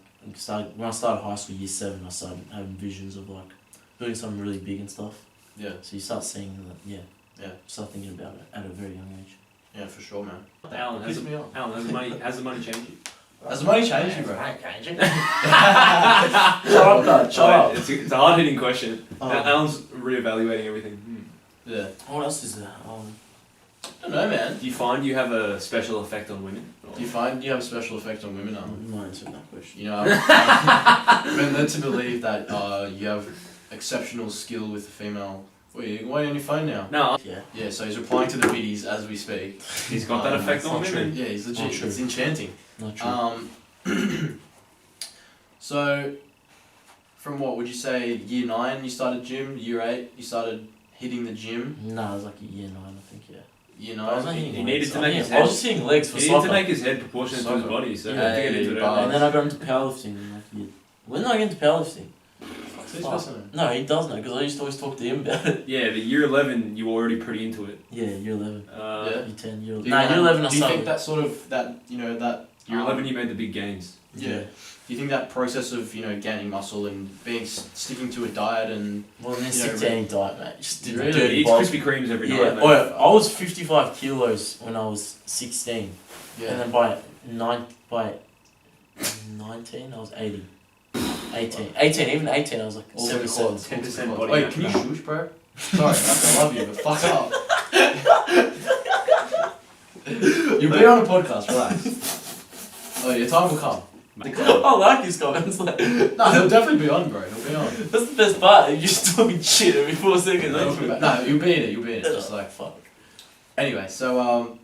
when I started high school, year 7, I started having visions of like building something really big and stuff. Yeah. So you start seeing that, Yeah. start thinking about it at a very young age. Yeah, for sure, man. Alan, Piss me off. has the money changed you? Has the money changed you, bro? Shut up, God. Shut up. It's a hard hitting question. Oh. Alan's reevaluating everything. Yeah. What else is there? I don't know, man. Do you find you have a special effect on women? Do you find you have a special effect on women? I'm not answering that question. You know, I've been led to believe that you have exceptional skill with the female. Wait, why on your phone now? No. Yeah. Yeah, so he's replying to the biddies as we speak. He's got that effect it's on not women. Yeah, he's legit. Not true. It's enchanting. Not true. So, from what would you say? Year 9 you started gym. Year 8 you started hitting the gym. No, it was like a year 9, I think, yeah. Year I was 9. not hitting He needed legs. to make his I was head. just hitting legs for He needed soccer. to make his head proportionate to his Soccer. body, so Yeah, I had to get into it. but- And then I got into powerlifting. When did I get into powerlifting? So he's supposed to know. No, he does know, because I used to always talk to him about it. Yeah, the year 11, you were already pretty into it. Yeah, year 11. Yeah. Year 10, year 11. Do you No, year have- 11 I Do you think started. that sort of that Year 11, you made the big gains. Yeah. Do you think that process of gaining muscle and being sticking to a diet and Well, then You stick know, to any diet, mate. Just did Really? He dirty eats balls. Krispy Kremes every Yeah, night. oh, I was 55 kilos when I was 16. And then by 19, I was 80. 18, even 18, I was like all 77. 10% body Wait, mass. can you shush, bro? Sorry, I love you, but fuck up. You'll be on a podcast, relax. Oh, your time will come. I like his comments. Like, No, he'll definitely be on, bro. He'll be on. that's the best part. You're just talking shit every 4 seconds. No, you'll be in it. You'll be in it. Just like fuck. anyway. So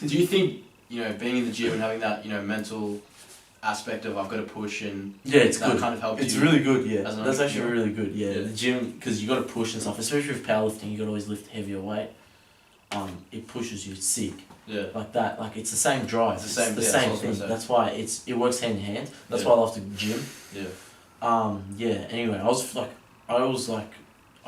do you think being in the gym and having that mental aspect of I've got to push and Yeah, it's that good. kind of helped It's you? really good, yeah. as an That's actually entrepreneur? really good, yeah. Yeah. The gym, because you got to push and stuff, especially with powerlifting, you got to always lift heavier weight. It pushes you sick. Yeah. Like that, like it's the same drive. It's the same- the yeah, same that's what I was thing. gonna say. That's why it works hand in hand. That's Yeah. why I love the gym. Yeah. Yeah. Anyway, I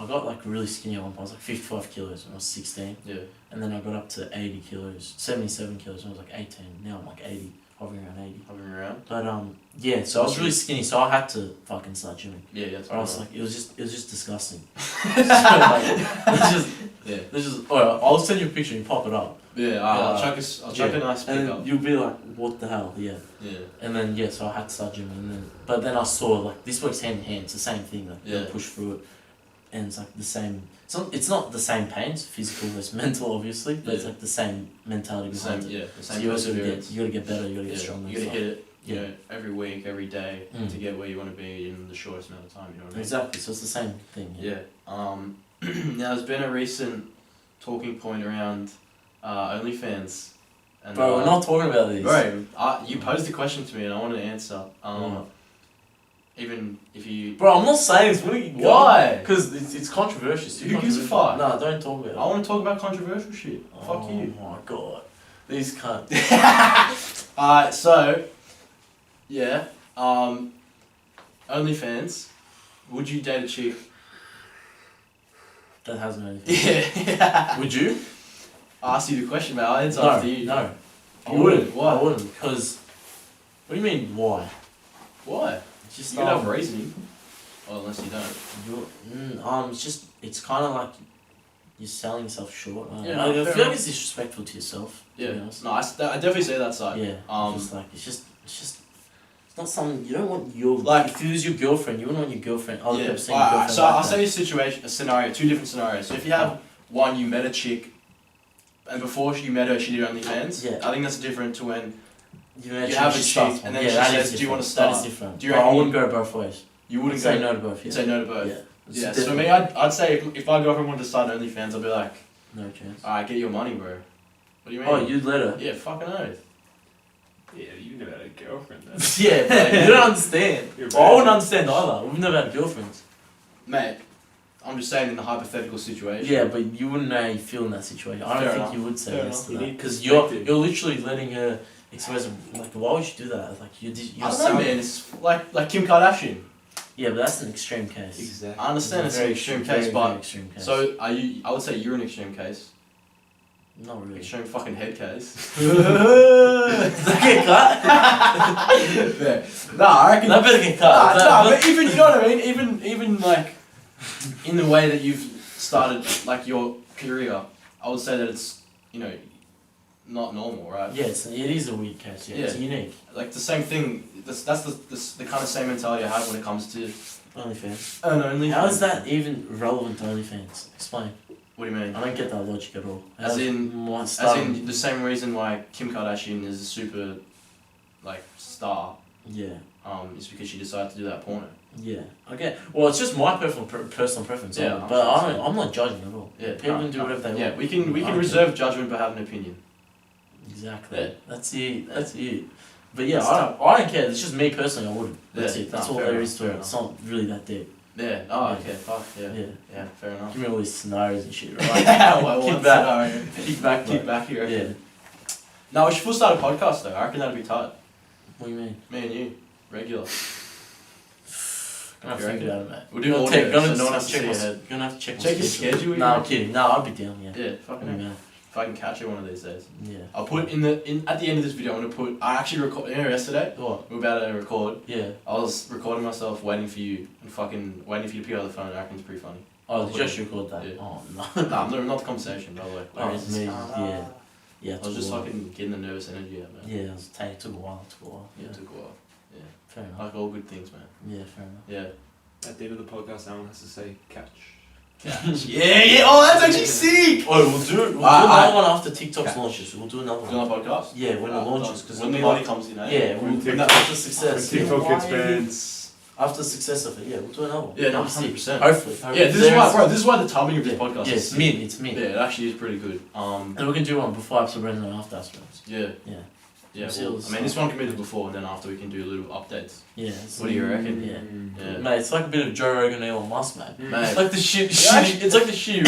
got like really skinny at one point. I was like 55 kilos when I was 16, Yeah. and then I got up to 80 kilos, 77 kilos when I was like 18. Now I'm like 80, hovering around 80. Hovering around. But yeah. So I was really skinny, so I had to fucking start gymming. Yeah. That's Or else right. like it was just disgusting. So, like, Yeah. it's just. Oh, I'll send you a picture. You pop it up, Yeah. I'll Yeah. chuck a nice pick and up. you'll be like, "What the hell?" Yeah. Yeah. And then so I had to start gymming, but then I saw like this works hand in hand. It's the same thing. Like you Yeah. push through it, and it's like the same. It's not the same pains, physical versus mental, obviously, but it's Yeah. like the same mentality The behind same. it. Yeah. The So same you also perseverance. you gotta get better. You gotta get Yeah, stronger. you and gotta stuff. hit it, Yeah. every week, every day Mm. to get where you want to be in the shortest amount of time. You know what I mean? Exactly. So it's the same thing. Yeah. Now there's been a recent talking point around OnlyFans. And, Bro, we're not talking about this. Bro, you posed the question to me and I want to answer. Mm. Even if you. Bro, I'm not saying this. What are you? Why? Because it's controversial. It's too Who gives a controversial. fuck? No, don't talk about it. I want to talk about controversial shit. Fuck you. Oh my god. These cunt. Alright, so. Yeah. OnlyFans. Would you date a chick? That hasn't anything. Yeah. Would you? I asked you the question, man. I'll answer No, after you. no. I wouldn't. I Why? wouldn't. Because. What do you mean, why? Why? It's just You can have reasoning. Well, unless you don't. it's just. It's kind of like. You're selling yourself short. Yeah, I fair feel like enough. it's disrespectful to yourself. To Yeah. be honest. No, I definitely say that side. Yeah. Um, It's just. It's not something you don't want your Like- if it was your girlfriend, you wouldn't want your girlfriend. Other Yeah. people saying your Alright, girlfriend. so like I'll that. say a scenario, two different scenarios. So if you have one, you met a chick, and before you met her, she did OnlyFans. Yeah. I think that's different to when You have a she chick, starts and one. then she that says, is "Do you wanna different. That start?" is different. Do you But I reckon wouldn't go both ways. you wouldn't say go. no to both. You'd Yeah. say no to both. Yeah. It's Yeah. So for different. me, I'd say if my girlfriend wanted to start OnlyFans, I'd be like, No chance. "Alright, get your money, bro." What do you mean? Oh, you'd let her. Yeah, fucking oath. Yeah, you never had a girlfriend then. Yeah, but you don't understand. You're Well, I bad. wouldn't understand either. We've never had girlfriends. Mate, I'm just saying in the hypothetical situation. Yeah, but you wouldn't know how you feel in that situation. I don't Fair think enough. you would say Fair yes enough. to You that need because you're perspective. literally letting her expose. Like, why would you do that? Like, you're I don't know, man. It's like Kim Kardashian. Yeah, but that's an extreme case. Exactly. I understand it's an Very extreme very, case, very but extreme case. so are you? I would say you're an extreme case. not really. Extreme fucking head case. Does that get cut? Yeah. Nah, I reckon. That better get cut. Nah, but even you know what I mean. Even like in the way that you've started like your career, I would say that it's, you know, not normal, right? Yes, it is a weird case. Yeah, it's unique. Like the same thing. That's the kind of same mentality I have when it comes to OnlyFans. OnlyFans. How is that even relevant to OnlyFans? Explain. What do you mean? I don't get that logic at all. As in the same reason why Kim Kardashian is a super, like, star. Yeah. Is because she decided to do that porno. Yeah. Okay. Well, it's just my personal preference. Yeah. But I'm not judging at all. Yeah. People can do whatever they want. Yeah. We can reserve judgment but have an opinion. Exactly. Yeah. That's it. But yeah, I don't care. It's just me personally. I wouldn't. That's it. That's all there is to it. It's not really that deep. Yeah. Oh, okay. Fuck. Yeah. Yeah. Yeah. Fair enough. Give me all these scenarios and shit. Right? Kick back here. Yeah. No, we should full start a podcast though. I reckon that'd be tight. What do you mean? Me and you, regular. I'm gonna figure it out, mate. We'll do audio, so no one has to see your your head. You're gonna have to check my Check your schedule. No, I'm kidding. No, I'll be down. Yeah. Yeah. Fucking hell. Yeah. If I can catch it one of these days. Yeah. I'll put at the end of this video. I'm gonna put. I actually recorded. You know, yesterday. What? We were about to record. Yeah. I was recording myself waiting for you and fucking waiting for you to pick up the phone. I reckon it's pretty funny. Oh, did you just record that? Yeah. Oh no. Nah, not the conversation, by the way. Oh, it's me. Yeah. Yeah. I was just fucking getting the nervous energy out, man. Yeah, it took a while. Yeah, it took a while. Yeah. Fair enough. Like all good things, man. Yeah, fair enough. Yeah. At the end of the podcast, Alan has to say catch. Yeah. Oh, that's actually sick. Oh, we'll do another one after TikTok's launches. We'll do another one. Do another podcast? Yeah, when it launches. Because when the money comes in, eh? Yeah, after success. When TikTok gets banned. After success of it, yeah, we'll do another one. Yeah, no, 100%. Hopefully. Yeah, this is why, bro. This is why the timing of this podcast Yeah, is it's mint. Yeah, it actually is pretty good. And we can do one before episode and then after episode. Yeah. Yeah. Yeah. We'll Well, I mean, this one can be the before, and then after we can do a little updates. Yeah. What do you reckon? Yeah. Yeah. Mate, it's like a bit of Joe Rogan, Elon Musk, mate. Mate. It's like the shitty. It's like the shitty.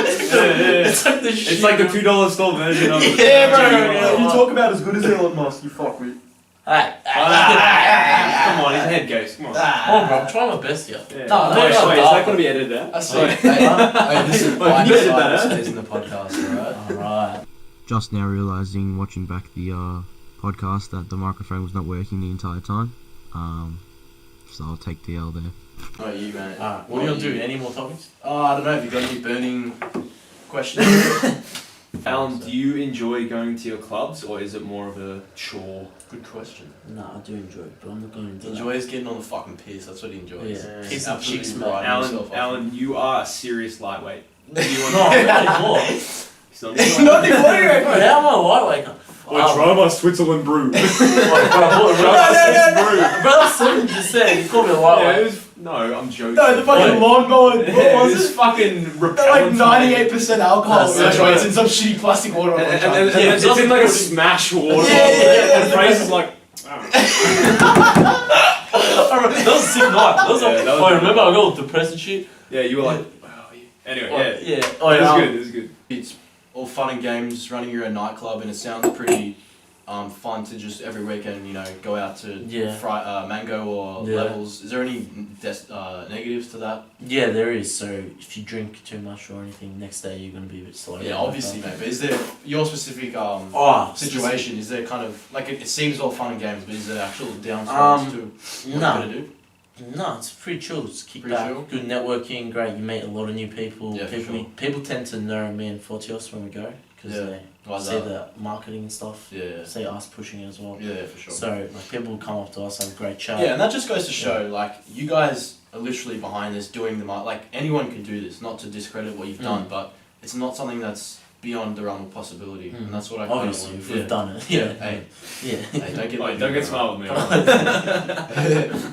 It's like the shitty. It's like the $2 store version of it. Yeah, bro. Yeah. You talk about as good as Elon Musk, you fuck me. Hey. Come on, his head goes. Come on. Oh, bro, I'm trying my best here. Yeah. No, Wait, no, is no, that going to be edited out? I see. Hey, this is Well, you edited that out. stays in the podcast, alright? Alright. Just now realising, watching back the podcast, that the microphone was not working the entire time. So I'll take the L there. Not you, mate. Alright, what are you gonna do? Any more topics? Oh, I don't know. Have you got any burning questions? Alan, do you enjoy going to your clubs, or is it more of a chore? Good question. No, I do enjoy it, but I'm not going to He enjoys getting on the fucking piss. That's what he enjoys. Yeah. He's Piss and absolutely chicks, riding Alan, himself off. Alan, you are a serious lightweight. Do you want No, I'm not anymore. He's not Not anymore, right? Bro, how am I lightweight? try my Switzerland brew. Bro, 7%. You called me a lightweight. No, I'm joking. No, the fucking lawnmower. What was This it? fucking They're like 98% alcohol. That's Right, it's in some shitty plastic water. And Yeah, it's in like a smash water. Yeah. And Fraser's like, That was a sick night. That was Yeah, that was I good. remember I got all depressed and shit. yeah, you were like, wow. Anyway, yeah. Yeah. Oh, it was good. It was good. It's all fun and games running your own nightclub, and it sounds pretty fun to just every weekend, you know, go out to Mango or Yeah. Levels. Is there any negatives to that? Yeah, there is. So if you drink too much or anything, next day you're gonna be a bit slow. Yeah, obviously, mate. But is there your specific situation? Is there kind of like it seems all fun and games, but is there actual downsides to what you're gonna do? No, it's pretty chill. It's kick Pretty back, chill? good networking, great. You meet a lot of new people. Yeah, for sure. People tend to know me and Fortios when we go because Yeah. they Why is see that? the marketing and stuff. Yeah, See us pushing it as well. yeah, for sure. So like people will come up to us, have a great chat. Yeah, and that just goes to show, like, you guys are literally behind this, doing the like anyone can do this. Not to discredit what you've done, but it's not something that's beyond the realm of possibility, and that's what I kind of Obviously, want. if we've done it. Yeah, hey, Yeah. hey, Don't get smart with me. But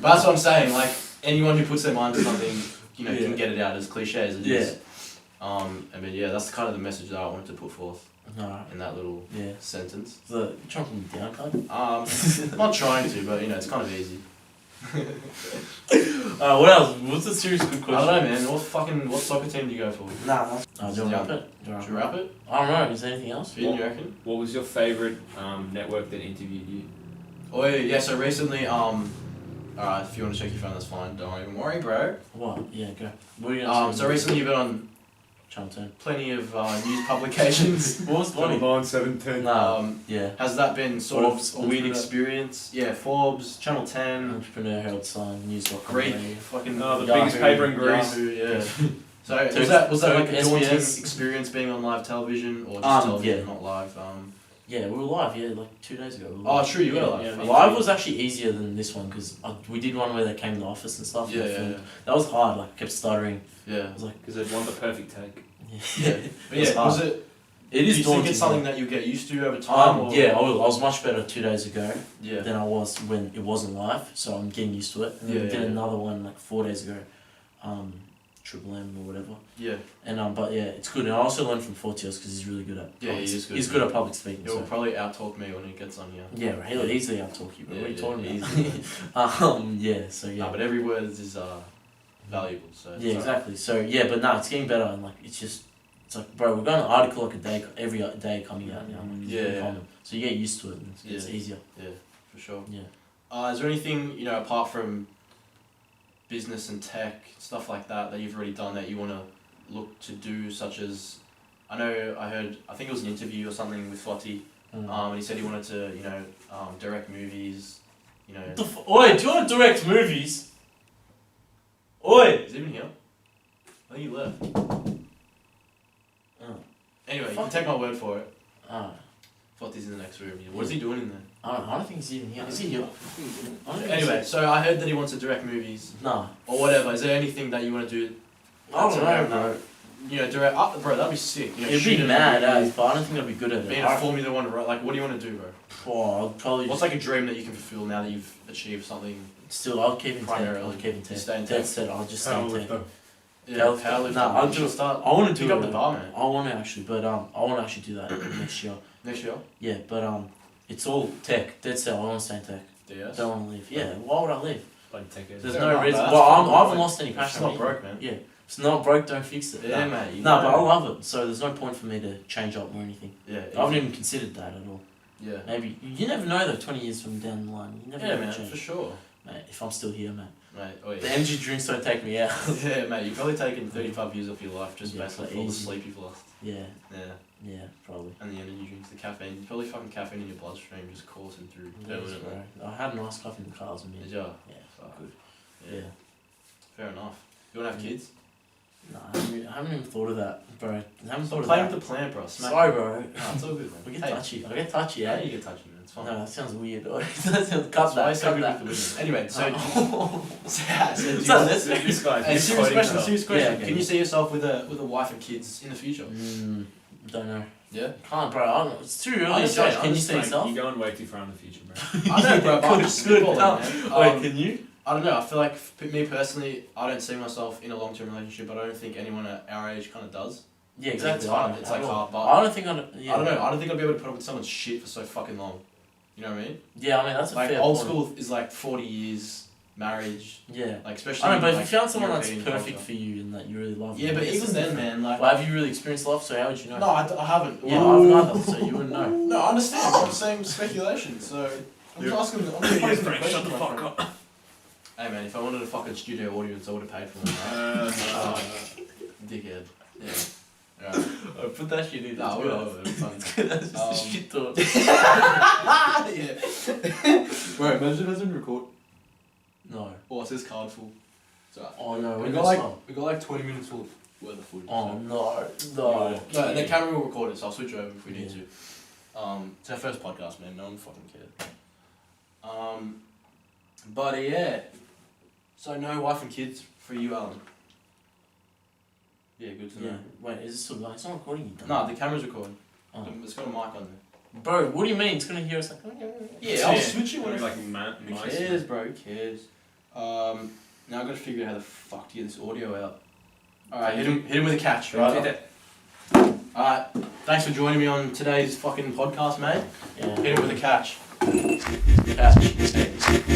that's what I'm saying. Like anyone who puts their mind to something, you know, can Yeah. get it out. As cliche as it Yeah. is. I mean, yeah, that's kind of the message that I wanted to put forth Alright. in that little Yeah. sentence. So you're trying to put me down, card? I'm not trying to, but you know, it's kind of easy. What else? What's a serious good I question? don't know, man. What soccer team do you go for? Nah. Do you wrap it? Should we wrap it? I don't know. Is there anything else? Finn, you reckon? What was your favourite network that interviewed you? Oh yeah, so recently, alright, if you want to check your phone, that's fine. Don't even worry, bro. What? Yeah, go. What are you gonna say? So recently you've been on Channel 10. Plenty of news publications. What was funny? 9, 7, 10. Yeah. Has that been sort Forbes, of a weird Entrepreneur. experience? Yeah, Forbes, Channel 10, Entrepreneur, Herald Sun, News.com. great fucking the Yahoo, biggest paper in Greece. Yahoo, yeah. So Turk- was that like a Turk daunting SBS? experience being on live television or just television, yeah. not live? Yeah, we were live, like 2 days ago. We were Oh, live. true, you were Yeah, live. Yeah, Fuck live you. was actually easier than this one because we did one where they came to the office and stuff. Yeah, and yeah, filmed. yeah. That was hard, like, kept stuttering. Yeah. I was like, Because they'd want the perfect take. yeah. But It was yeah, hard. was it? It is do you think daunting. it's something that you get used to over time? Or? Yeah, I was much better 2 days ago Yeah. than I was when it wasn't live, so I'm getting used to it. And then Yeah, we did yeah. another one like 4 days ago, Triple M or whatever. Yeah. And but yeah, it's good. And I also learned from Fortios because he's really good at. Yeah, he is good. He's good at public speaking. He'll So. probably out-talk me when he gets on here. Yeah, he'll easily out-talk you. Bro. Yeah, What are you yeah, talking about? Yeah. So yeah. Nah, but every word is valuable. So Yeah, exactly. So yeah, but no, it's getting better, and like it's like, bro, we're going an article like a day every day coming out now. Like, it's Yeah, really yeah. common. So you get used to it, and it's Yeah. easier. Yeah, for sure. Yeah. Is there anything apart from business and tech stuff like that you've already done that you want to look to do, such as I think it was an interview or something with Flotty, and he said he wanted to direct movies, Oi, do you want to direct movies? Oi. Is he even here? I think he left. Oh. Anyway, you can Fuck. take my word for it. Ah. Flotty's in the next room. What is he doing in there? I don't think he's even here. Is he here? I don't think Anyway, so I heard that he wants to direct movies Nah. or whatever. Is there anything that you want to do? I don't know, bro. Direct. Bro, that'd be sick. It'd shoot be a mad, movie, but I don't think I'd be good at it. being a Formula One, like, what do you want to do, bro? Oh, I'll probably What's like a dream that you can fulfill now that you've achieved something? still, I'll keep in tech. Primarily, I'll keep in you stay in tech. Dead tech. set, I'll just stay in tech. Yeah, Powerlifting. powerlifting. Nah, I'll You should do- start. I want to Pick do up it. the bar, man. I want to actually, but I want to actually do that next year. Next year. Yeah, but it's all tech. Dead set. I want to stay in tech. DS. Don't want to leave. Yeah, why would I leave? Bloody tech is. There's Fair no enough, reason. that's Well, fine, I haven't mate. lost any It's passion. not either. broke, man. Yeah, if it's not broke, don't fix it. Yeah, Nah. mate. you No, but I know. love it. So there's no point for me to change up or anything. Yeah. I haven't even considered that at all. Yeah. Maybe you never know though. 20 years from down the line, you never Yeah, know. man, Change. for sure. Mate, if I'm still here, mate. Mate, oh yeah. The energy drinks don't take me out. Yeah, mate, you've probably taken 35 years off your life just Yeah, based off like all the easy. sleep you've lost. Yeah, Yeah. probably. And the energy drinks, the caffeine. You're probably fucking caffeine in your bloodstream just coursing through Yes, permanently. bro. I had a nice coffee in the car with me. Did ya? Yeah, Fuck. good. Yeah. Yeah. Fair enough. You wanna have kids? Nah, I haven't even thought of that, bro. I haven't Stop thought playing of with the plant, bro. that. Smack. Sorry, bro. No, it's all good, man. We get Hey, touchy. I get touchy, yeah, eh? you get touchy, man. It's fine. No, that sounds weird. that sounds cut That's why I that. say Cut good that. with the women. Anyway, so do you So want this- This guy's Hey, serious question. Serious question. Yeah, okay. Can you see yourself with a wife and kids in the future? Don't know. Yeah. Can't, bro. I don't know. It's too early to Understand, judge. Can you see yourself? You're going way too far in the future, bro. I know, bro. But I'm just Good, spitballing, man. Wait, can you? I don't know. I feel like me personally, I don't see myself in a long-term relationship. But I don't think anyone at our age kind of does. Yeah, exactly. It's hard. I It's don't like know. hard, but I don't think I. Yeah. I don't know. I don't think I'd be able to put up with someone's shit for so fucking long. You know what I mean? Yeah, I mean that's a Like fair old point. school is like 40 years marriage. Yeah. Like especially. I don't know, but like, if you found someone that's European perfect culture. for you and that you really love. Yeah, them, but it's even then, different. man, like. Well, have you really experienced love? So how would you know? No, I haven't. Yeah, Well, I haven't either, so you wouldn't know. No, I understand. I'm saying speculation. So I'm just asking. I'm just posing the question. Shut the my fuck friend. up. Hey man, if I wanted a fucking studio audience, I would have paid for them. Right? Dickhead. Yeah. Right. Oh, put that shit in. Nah, That's I will. good. It'll be fun. That's just a shit talk. Yeah. Bro, imagine it doesn't record. No. Oh, it says card full. So Oh no. we when got this like one? 20 minutes full worth of footage. Oh so. no. No. No, the camera will record it, so I'll switch over if we need to. It's our first podcast, man. No one fucking cares. But yeah. So no wife and kids for you, Alan. Yeah, good to know. Yeah. Wait, is this still going? It's not recording you. No, the camera's recording. Oh. It's got a mic on there. Bro, what do you mean? It's gonna hear us like. Yeah, I'll switch it Wanna when be I. like Who nice. cares, bro? Who cares? Now I gotta figure out how the fuck to get this audio out. Alright, hit him with a catch, right? Alright, thanks for joining me on today's fucking podcast, mate. Yeah. Hit him with a catch. Catch.